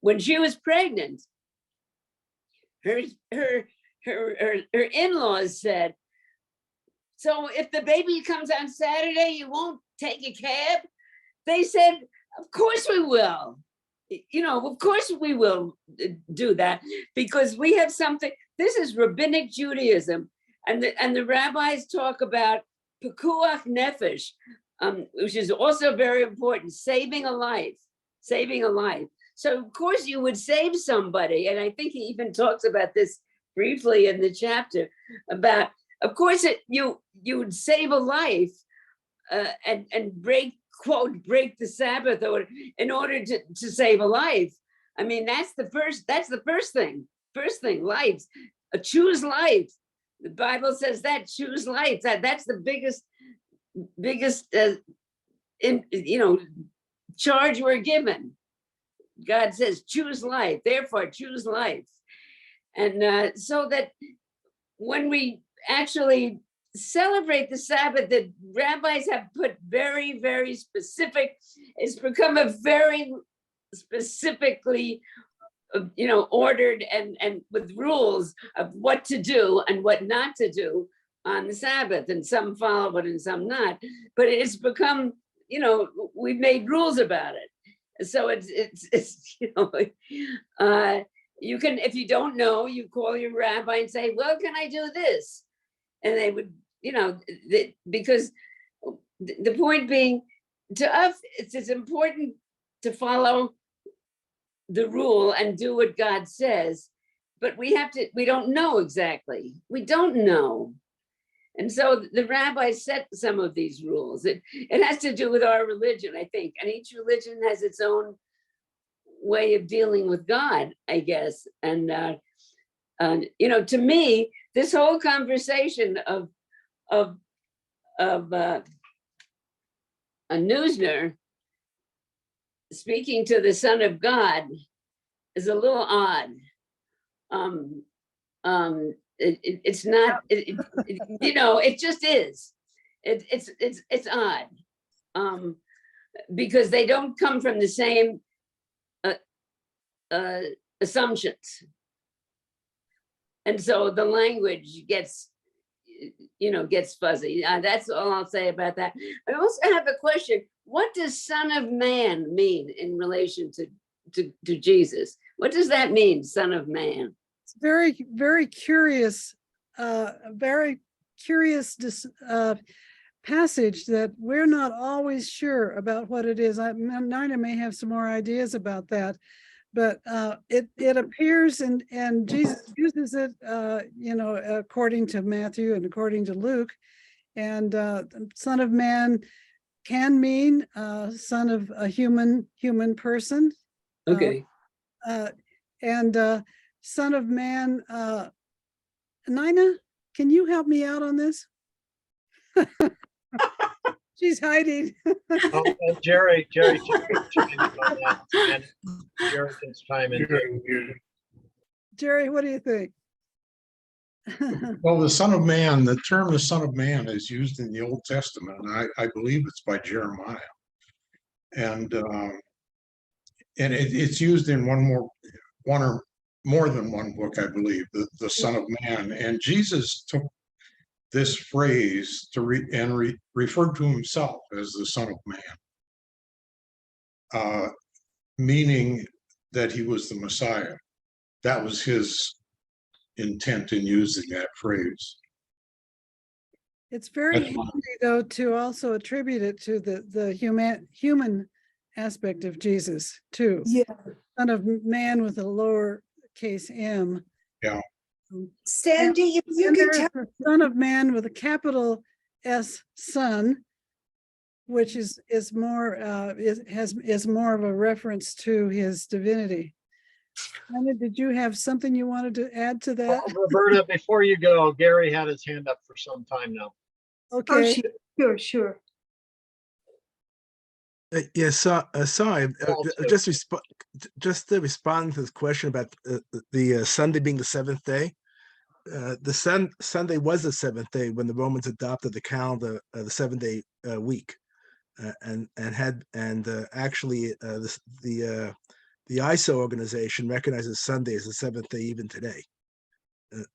when she was pregnant, her in-laws said, so if the baby comes on Saturday, you won't take a cab? They said, of course we will. Of course we will do that because we have something. This is rabbinic Judaism. And the rabbis talk about pikuach nefesh, which is also very important, saving a life. So of course you would save somebody. And I think he even talks about this briefly in the chapter about, of course, you would save a life and break the Sabbath in order to save a life. I mean, that's the first thing. First thing, life. Choose life. The Bible says that, choose life. That's the biggest charge we're given. God says, choose life. Therefore, choose life. And so that when we actually celebrate the Sabbath, the rabbis have put very, very specific, it's become a very specifically, ordered and with rules of what to do and what not to do on the Sabbath. And some follow it and some not, but it's become, we've made rules about it. So it's you can, if you don't know, you call your rabbi and say, well, can I do this? And they would, because the point being, to us, it's important to follow the rule and do what God says, but we don't know exactly. We don't know. And so the rabbis set some of these rules. It has to do with our religion, I think. And each religion has its own way of dealing with God, I guess. And, you know, to me, this whole conversation of a Neusner speaking to the Son of God is a little odd. It's not, you know, it just is. It's odd. Because they don't come from the same assumptions. And so the language gets, you know, gets fuzzy. That's all I'll say about that. I also have a question. What does Son of Man mean in relation to Jesus? What does that mean, Son of Man?
It's very, very curious, passage that we're not always sure about what it is. Nina may have some more ideas about that, but it appears and Jesus uses it, you know, according to Matthew and according to Luke, and Son of Man can mean son of a human person.
Okay.
And Son of Man, Nina, can you help me out on this? She's hiding.
Oh, and Jerry can chime in on that, and Jerry can chime in. too.
Jerry, what do you think?
Well, the Son of Man, the term the Son of Man is used in the Old Testament, and I believe it's by Jeremiah. And it's used in one or more than one book, I believe, the Son of Man. And Jesus took this phrase to referred to himself as the Son of Man, meaning that he was the Messiah. That was his intent in using that phrase.
It's very
That's
easy,
fine.
though, to also attribute it to the human aspect of Jesus too.
Yeah,
Son of Man with a lowercase m.
Yeah.
Sandy, if you
And
could
there's
tell,
the Son of Man with a capital S, Son, which is more is more of a reference to his divinity. Anna, did you have something you wanted to add to that?
Oh, Roberta, before you go, Gary had his hand up for some time now.
oh,
Okay,
sure.
Yes, sorry,
Paul, too.
just to respond to this question about the Sunday being the seventh day. The Sunday was the seventh day when the Romans adopted the calendar, the 7-day week, actually the ISO organization recognizes Sunday as the seventh day even today.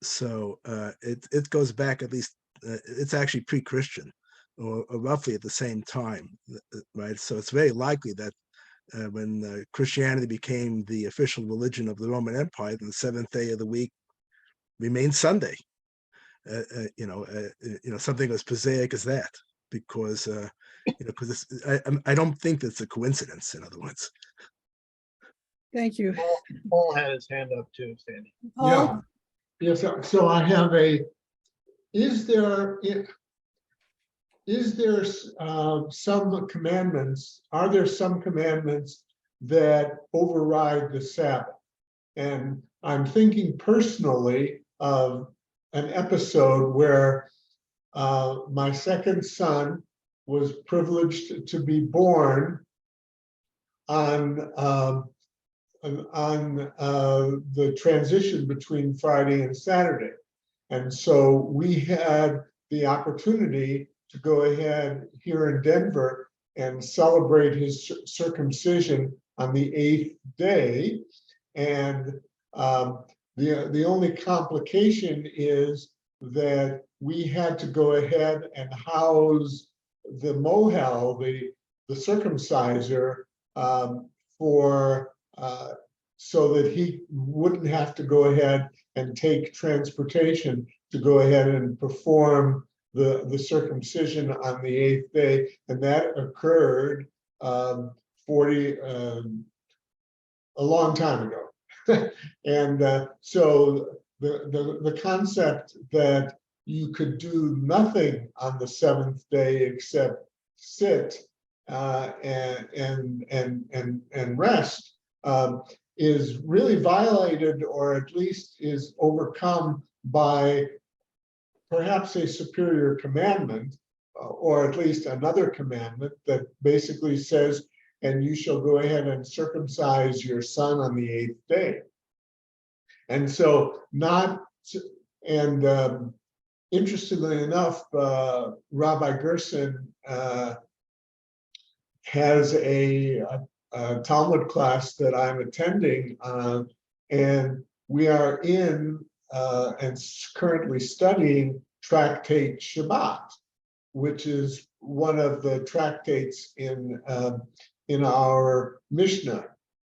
So it goes back at least. It's actually pre-Christian, or roughly at the same time, right? So it's very likely that when Christianity became the official religion of the Roman Empire, then the seventh day of the week remained Sunday. Something as prosaic as that, because because I don't think that's a coincidence. In other words.
thank you.
Paul had his hand up too, Sandy.
Paul?
Yes, so I have is there some commandments, are there some commandments that override the Sabbath? And I'm thinking personally of an episode where my second son was privileged to be born on the transition between Friday and Saturday. And so we had the opportunity to go ahead here in Denver and celebrate his circumcision on the 8th day. And the only complication is that we had to go ahead and house the mohel, the circumciser, so that he wouldn't have to go ahead and take transportation to go ahead and perform the circumcision on the 8th day. And that occurred a long time ago. And so the concept that you could do nothing on the 7th day except sit and rest is really violated, or at least is overcome by perhaps a superior commandment, or at least another commandment that basically says, and you shall go ahead and circumcise your son on the 8th day. And so interestingly enough, Rabbi Gerson has a Talmud class that I'm attending, and we are in and currently studying Tractate Shabbat, which is one of the tractates in our Mishnah.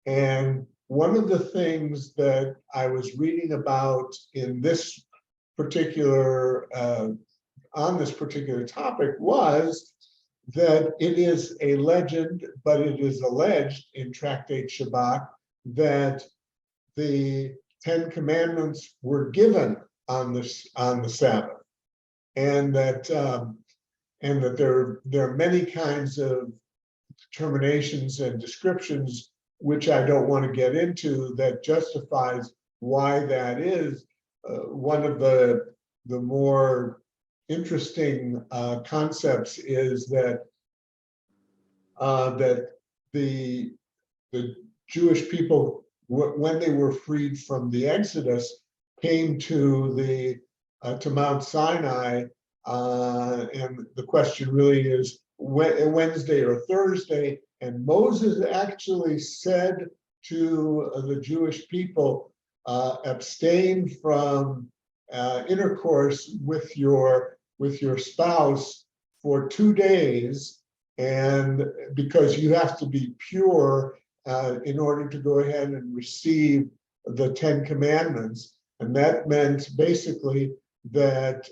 And one of the things that I was reading about in this particular on this particular topic was that it is a legend, but it is alleged in Tractate Shabbat that the 10 Commandments were given on the Sabbath, and that there are many kinds of determinations and descriptions, which I don't want to get into, that justifies why that is. One of the more interesting concepts is that the Jewish people, when they were freed from the Exodus, came to Mount Sinai, and the question really is Wednesday or Thursday, and Moses actually said to the Jewish people, abstain from intercourse with your spouse for 2 days, and because you have to be pure in order to go ahead and receive the 10 Commandments. And that meant basically that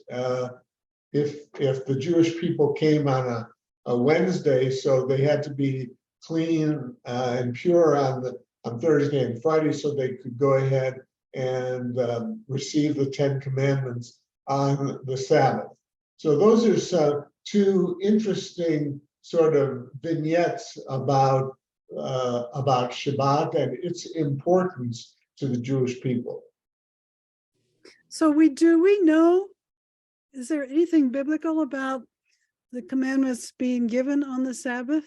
if the Jewish people came on a Wednesday, so they had to be clean and pure on Thursday and Friday, so they could go ahead and receive the 10 Commandments on the Sabbath. So those are two interesting sort of vignettes about Shabbat and its importance to the Jewish people.
So we know, is there anything biblical about the commandments being given on the Sabbath?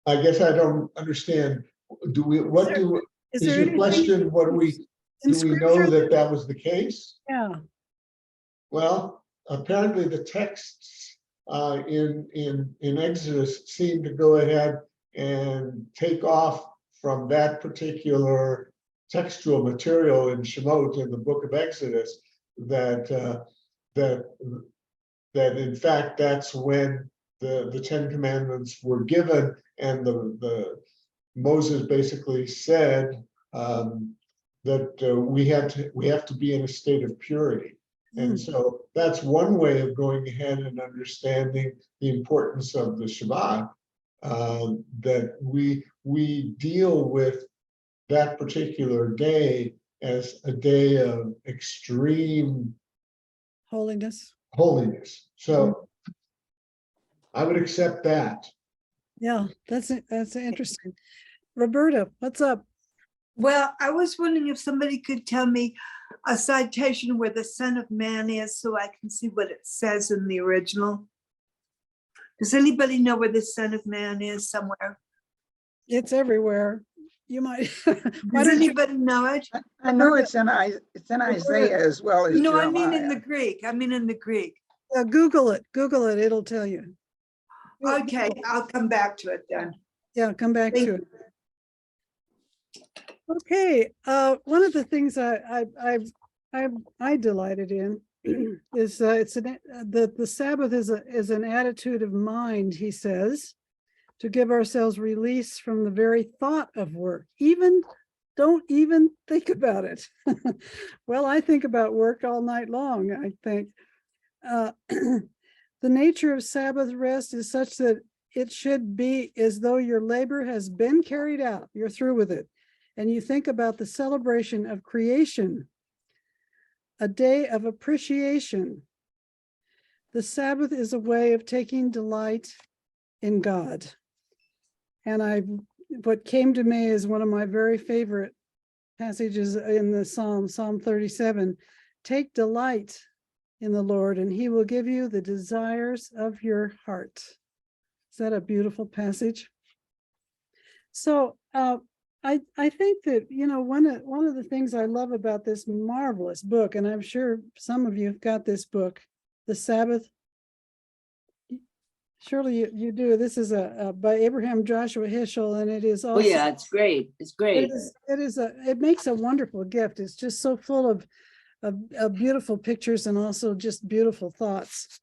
I guess I don't understand. Is your
anything
question, do we know that was the case?
Yeah.
Well, apparently the texts in Exodus seem to go ahead and take off from that particular textual material in Shemot, in the book of Exodus, that in fact that's when the 10 Commandments were given, and the Moses basically said that we have to be in a state of purity. And so that's one way of going ahead and understanding the importance of the Shabbat, that we deal with that particular day as a day of extreme
Holiness.
So I would accept that.
Yeah, that's interesting. Roberta, what's up?
Well, I was wondering if somebody could tell me a citation where the Son of Man is, so I can see what it says in the original. Does anybody know where the Son of Man is somewhere?
It's everywhere. You might.
Does anybody know it?
I know it's in Isaiah as well as
No,
Jeremiah.
I mean in the Greek.
Google it. It'll tell you.
Okay, I'll come back to it then.
Yeah, come back to it. Okay, one of the things I delighted in is the Sabbath is an attitude of mind, he says, to give ourselves release from the very thought of work. Don't even think about it. Well, I think about work all night long, I think. The nature of Sabbath rest is such that it should be as though your labor has been carried out, you're through with it, and you think about the celebration of creation, a day of appreciation. The Sabbath is a way of taking delight in God. And what came to me is one of my very favorite passages in the Psalm 37. Take delight in the Lord, and he will give you the desires of your heart. Is that a beautiful passage? So I think that, one of the things I love about this marvelous book, and I'm sure some of you have got this book, The Sabbath. Surely you do. This is by Abraham Joshua Heschel, and it is
Oh,
also.
yeah, it's great. It's great.
It makes a wonderful gift. It's just so full of beautiful pictures and also just beautiful thoughts.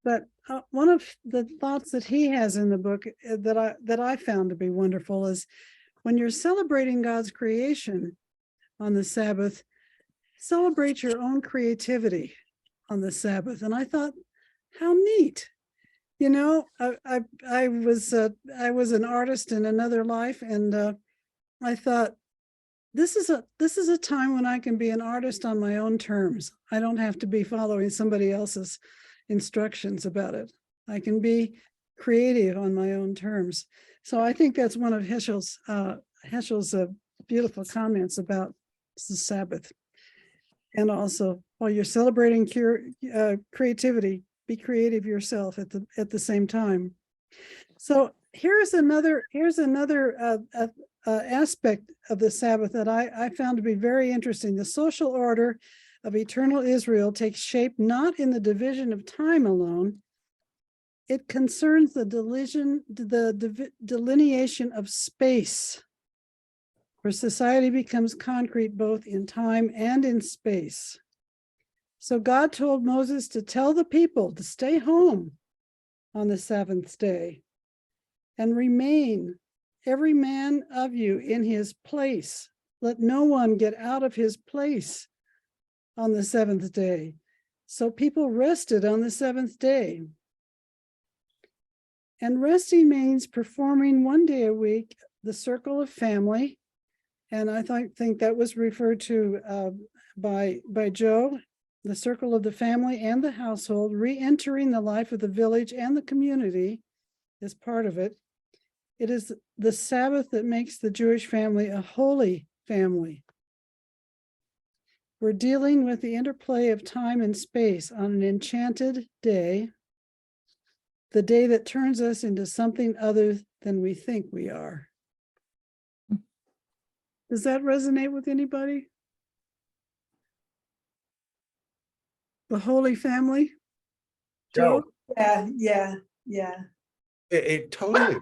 But one of the thoughts that he has in the book that I found to be wonderful is when you're celebrating God's creation on the Sabbath, celebrate your own creativity on the Sabbath. And I thought, how neat. I was an artist in another life, and I thought, this is a time when I can be an artist on my own terms. I don't have to be following somebody else's instructions about it. I can be creative on my own terms. So I think that's one of Heschel's beautiful comments about the Sabbath. And also, while you're celebrating creativity, be creative yourself at the same time. So here's another aspect of the Sabbath that I found to be very interesting. The social order of eternal Israel takes shape not in the division of time alone. It concerns the delineation of space, where society becomes concrete both in time and in space. So God told Moses to tell the people to stay home on the seventh day and remain, every man of you, in his place. Let no one get out of his place on the seventh day. So people rested on the seventh day. And resting means performing 1 day a week, the circle of family. And I think that was referred to by Joe, the circle of the family and the household, re-entering the life of the village and the community is part of it. It is the Sabbath that makes the Jewish family a holy family. We're dealing with the interplay of time and space on an enchanted day, the day that turns us into something other than we think we are. Does that resonate with anybody? The Holy Family?
Joe,
Yeah.
It totally.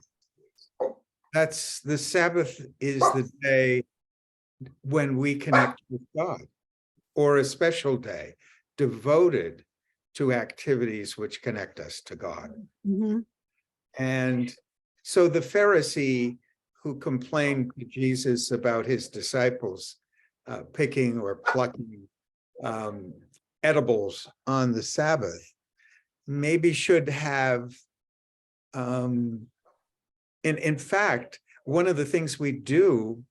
That's the Sabbath is the day when we connect with God, or a special day devoted to activities which connect us to God.
Mm-hmm.
And so the Pharisee who complained to Jesus about his disciples picking or plucking edibles on the Sabbath maybe should have, in fact, one of the things we do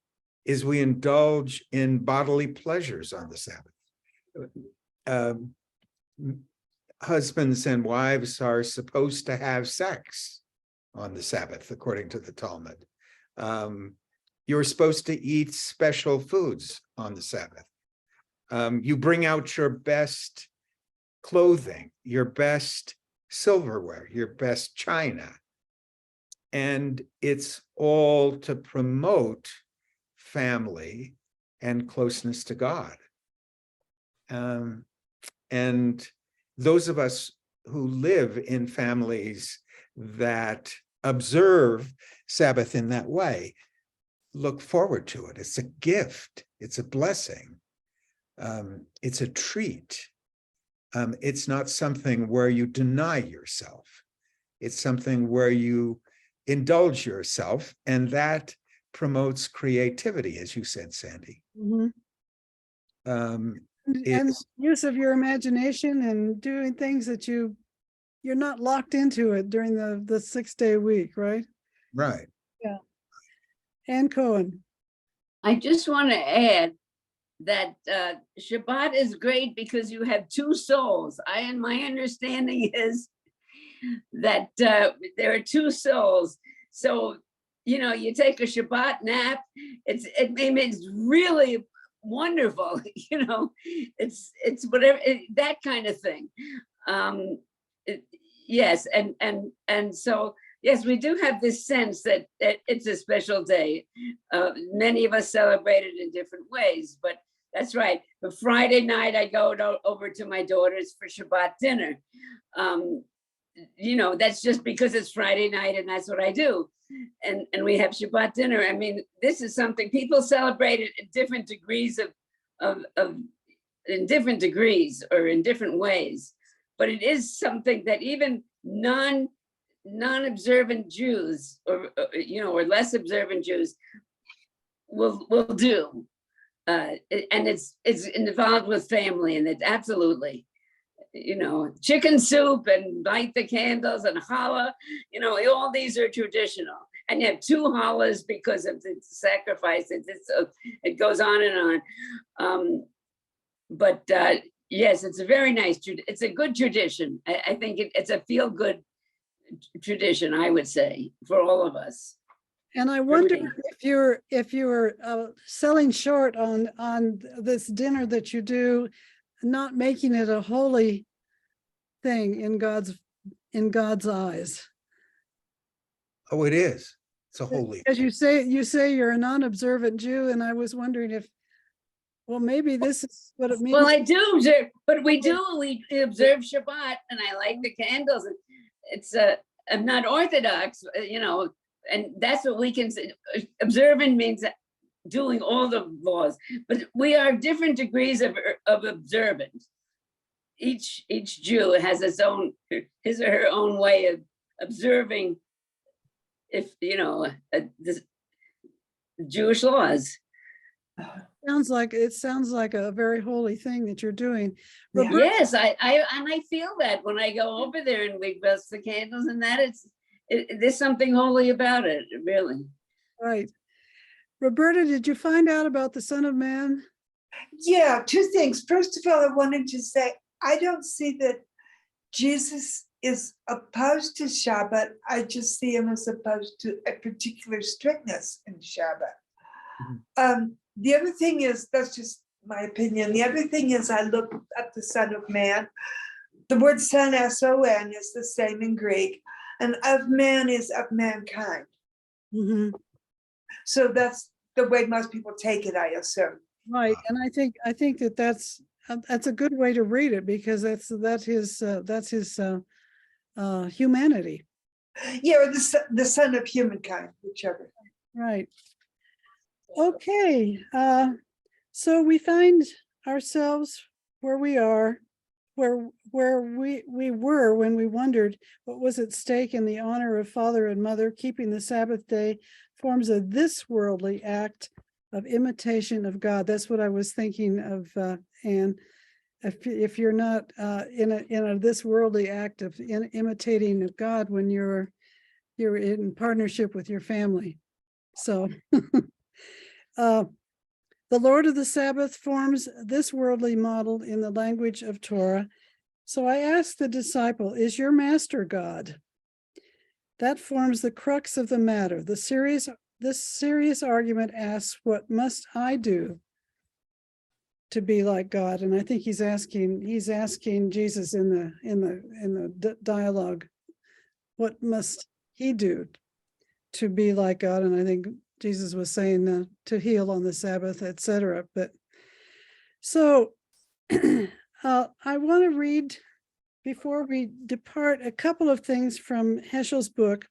is we indulge in bodily pleasures on the Sabbath. Husbands and wives are supposed to have sex on the Sabbath, according to the Talmud. You're supposed to eat special foods on the Sabbath. You bring out your best clothing, your best silverware, your best china. And it's all to promote family and closeness to God. And those of us who live in families that observe Sabbath in that way look forward to it. It's a gift. It's a blessing. It's a treat. It's not something where you deny yourself. It's something where you indulge yourself, and that promotes creativity, as you said, Sandy.
Mm-hmm. And use of your imagination and doing things that you're not locked into it during the 6 day week, right?
Right.
Yeah. Ann Cohen.
I just want to add that Shabbat is great because you have two souls. And my understanding is that there are two souls. So you know, you take a Shabbat nap. It's really wonderful, you know, it's whatever, that kind of thing. Yes, and so, yes, we do have this sense that it's a special day. Many of us celebrate it in different ways, but that's right. The Friday night, I go over to my daughter's for Shabbat dinner. You know, that's just because it's Friday night and that's what I do. And we have Shabbat dinner. I mean, this is something people celebrate it in different degrees in different degrees or in different ways. But it is something that even non-observant Jews or you know, or less observant Jews will do. And it's involved with family, and it's absolutely, you know, chicken soup and light the candles and challah, you know, all these are traditional. And you have 2 challahs because of the sacrifice. It goes on and on. But yes, it's a very nice, it's a good tradition. I think it's a feel-good tradition, I would say, for all of us.
And I wonder if you're selling short on this dinner that you do, not making it a holy thing in God's eyes.
Oh, it is. It's a holy.
As you say you're a non-observant Jew, and I was wondering if, well, maybe this is what it means.
Well, I do observe, but we observe Shabbat, and I light the candles. And it's I'm not Orthodox, you know, and that's what we can say. Observant means doing all the laws, but we are different degrees of observance. Each Jew has his or her own way of observing, if you know, the Jewish laws.
Sounds like a very holy thing that you're doing.
Yeah.
Yes, I feel that when I go over there and we bless the candles and that, there's something holy about it, really.
Right. Roberta, did you find out about the Son of Man?
Yeah, 2 things. First of all, I wanted to say, I don't see that Jesus is opposed to Shabbat. I just see him as opposed to a particular strictness in Shabbat. The other thing is, that's just my opinion. The other thing is, I look at the Son of Man. The word son, S-O-N, is the same in Greek, and of man is of mankind.
Mm-hmm.
So that's the way most people take it, I assume.
Right, and I think that's a good way to read it, because that's his humanity.
Yeah, or the son of humankind, whichever.
Right. Okay, so we find ourselves where we are, where we were when we wondered what was at stake in the honor of father and mother. Keeping the Sabbath day forms a this worldly act of imitation of God. That's what I was thinking of, Anne. If you're not in a this worldly act of imitating of God when you're in partnership with your family. So the Lord of the Sabbath forms this worldly model in the language of Torah. So I asked the disciple, is your master God? That forms the crux of the matter. This serious argument asks, what must I do to be like God? And I think he's asking Jesus in the dialogue, what must he do to be like God? And I think Jesus was saying to heal on the Sabbath, etc. But so I want to read, before we depart, a couple of things from Heschel's book,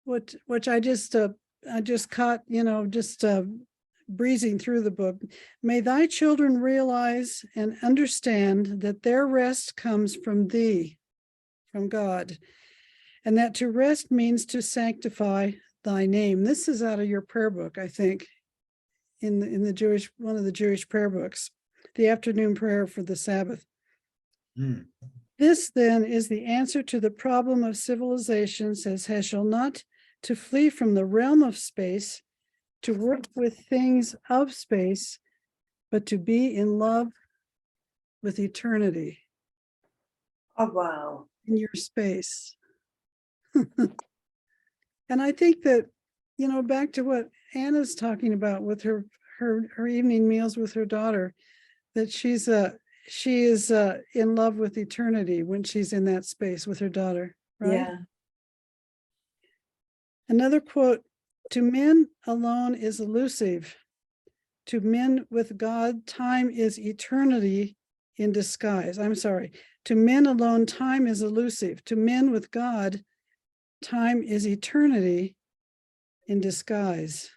which I just caught, breezing through the book. May thy children realize and understand that their rest comes from thee, from God, and that to rest means to sanctify thy name. This is out of your prayer book, I think, in the Jewish, one of the Jewish prayer books, the afternoon prayer for the Sabbath. This then is the answer to the problem of civilization, says Heschel, not to flee from the realm of space, to work with things of space, but to be in love with eternity.
Oh, wow.
In your space. And I think that you know, back to what Anna's talking about with her evening meals with her daughter, that she is in love with eternity when she's in that space with her daughter, right?
Yeah.
Another quote, to men alone is elusive. To men with God, time is eternity in disguise. I'm sorry. To men alone, time is elusive. To men with God, time is eternity in disguise.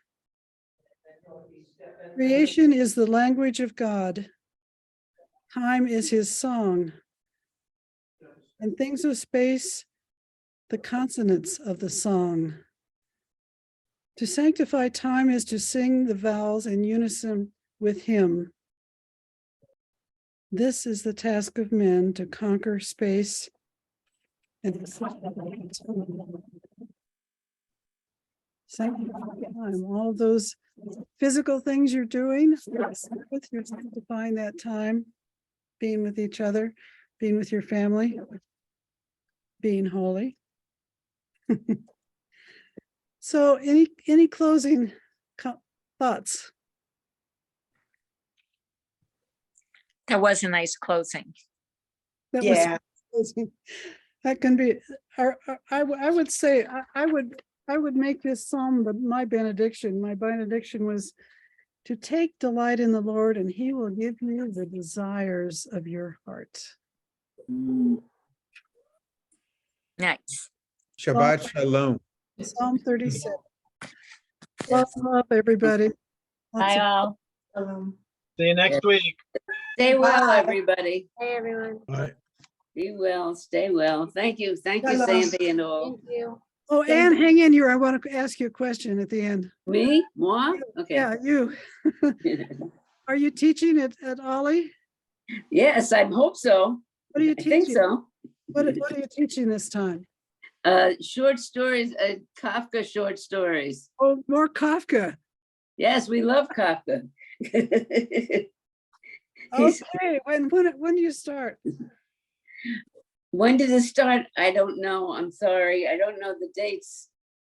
Creation is the language of God. Time is his song. And things of space, the consonants of the song. To sanctify time is to sing the vowels in unison with him. This is the task of men, to conquer space and sanctify time. All of those physical things you're doing, you're sanctifying that time, being with each other, being with your family, being holy. So any closing thoughts?
That was a nice closing.
That
Yeah.
was that can be, I would say, I would make this psalm my benediction. My benediction was to take delight in the Lord, and he will give you the desires of your heart.
Nice.
Shabbat shalom.
Psalm 37. Love, everybody. Lots
Bye
of-
all.
See you next week.
Stay well,
Bye.
everybody.
Hey, everyone.
All right.
Be well, stay well. Thank you,
Shalom.
Sandy and all.
you.
Oh, Anne, hang in here. I want to ask you a question at the end.
Me? Moi? Okay.
Yeah, you. Are you teaching at Ollie?
Yes, I hope so.
What are you
I think
teaching?
so.
What are you teaching this time?
Short stories, Kafka short stories.
Oh, more Kafka.
Yes, we love Kafka. He's-
Okay, when do you start?
When did it start? I don't know. I'm sorry. I don't know the dates.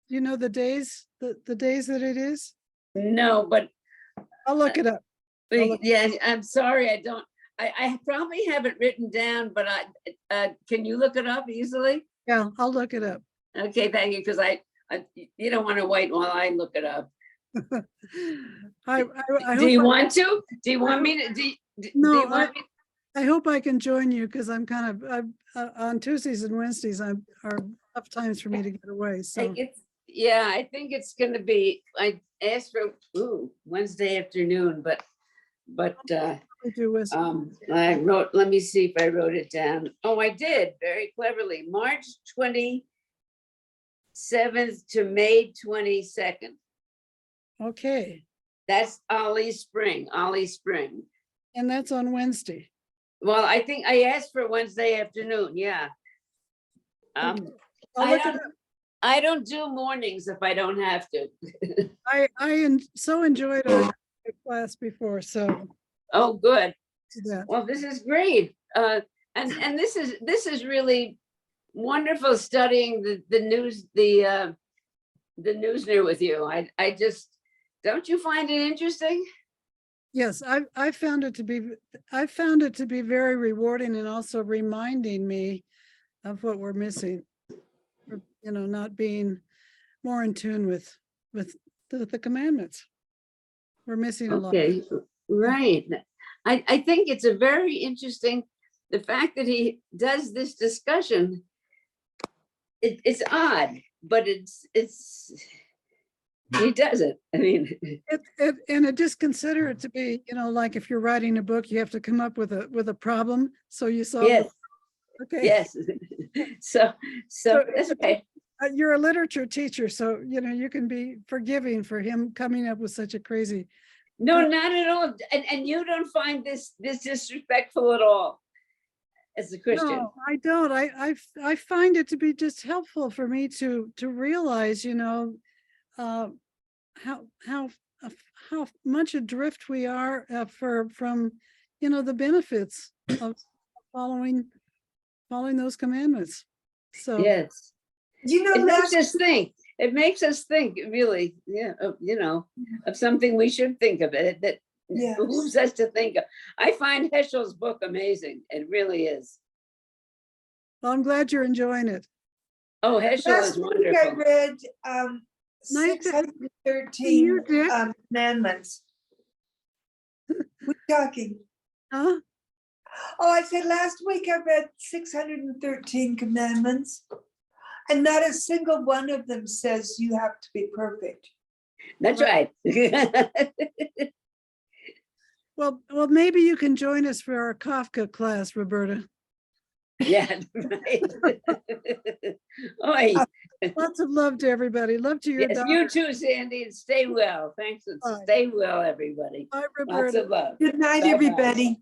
Do you know the days, the days that it is?
No, but
I'll look it up. look-
yeah, I'm sorry. I don't. I probably have it written down, but can you look it up easily?
Yeah, I'll look it up.
Okay, thank you. Because you don't want to wait while I look it up.
I
Do you
hope
want to? Do you want me to? Do you
No,
want me?
I hope I can join you, because I'm on Tuesdays and Wednesdays, are tough times for me to get away, so.
Yeah, I think it's gonna be, I asked for, Wednesday afternoon, but
we do with-
I wrote, let me see if I wrote it down. Oh, I did, very cleverly, March 27th to May 22nd.
Okay,
That's Ollie Spring.
and that's on Wednesday.
Well, I think I asked for Wednesday afternoon, yeah.
I'll
I
look it
don't,
up.
I don't do mornings if I don't have to.
So enjoyed our class before, so.
Oh, good.
Yeah.
Well, this is great. And this is really wonderful studying the news, the Newsner with you. I just, don't you find it interesting?
Yes, I found it to be very rewarding, and also reminding me of what we're missing. You know, not being more in tune with the commandments. We're missing a lot.
Okay, right. I think it's a very interesting, the fact that he does this discussion, it's odd, but he does it. I mean,
And I just consider it to be, you know, like if you're writing a book, you have to come up with a problem, so you solve it.
yes,
Okay.
yes. So that's okay.
You're a literature teacher, so, you know, you can be forgiving for him coming up with such a crazy.
No, not at all. And you don't find this disrespectful at all as a Christian.
No, I don't. I find it to be just helpful for me to realize, you know, how much adrift we are from, you know, the benefits of following those commandments. So
Yes.
You know,
It makes
last
us think. it makes us think, really, yeah, of something we should think of it, that
Yes.
behooves us to think of. I find Heschel's book amazing. It really is.
Well, I'm glad you're enjoying it.
Oh, Heschel
Last
is
week I
wonderful.
read
Nice to-
613
You did?
commandments. We're talking.
Huh?
Oh, I said last week I read 613 commandments. And not a single one of them says you have to be perfect.
That's right.
Well, maybe you can join us for our Kafka class, Roberta.
Yeah, right. Oi.
Lots of love to everybody. Love to your
Yes,
daughter.
you too, Sandy, and stay well. Thanks, and
Bye.
stay well, everybody.
Bye,
Lots
Roberta.
of love.
Good night,
Bye-bye.
everybody.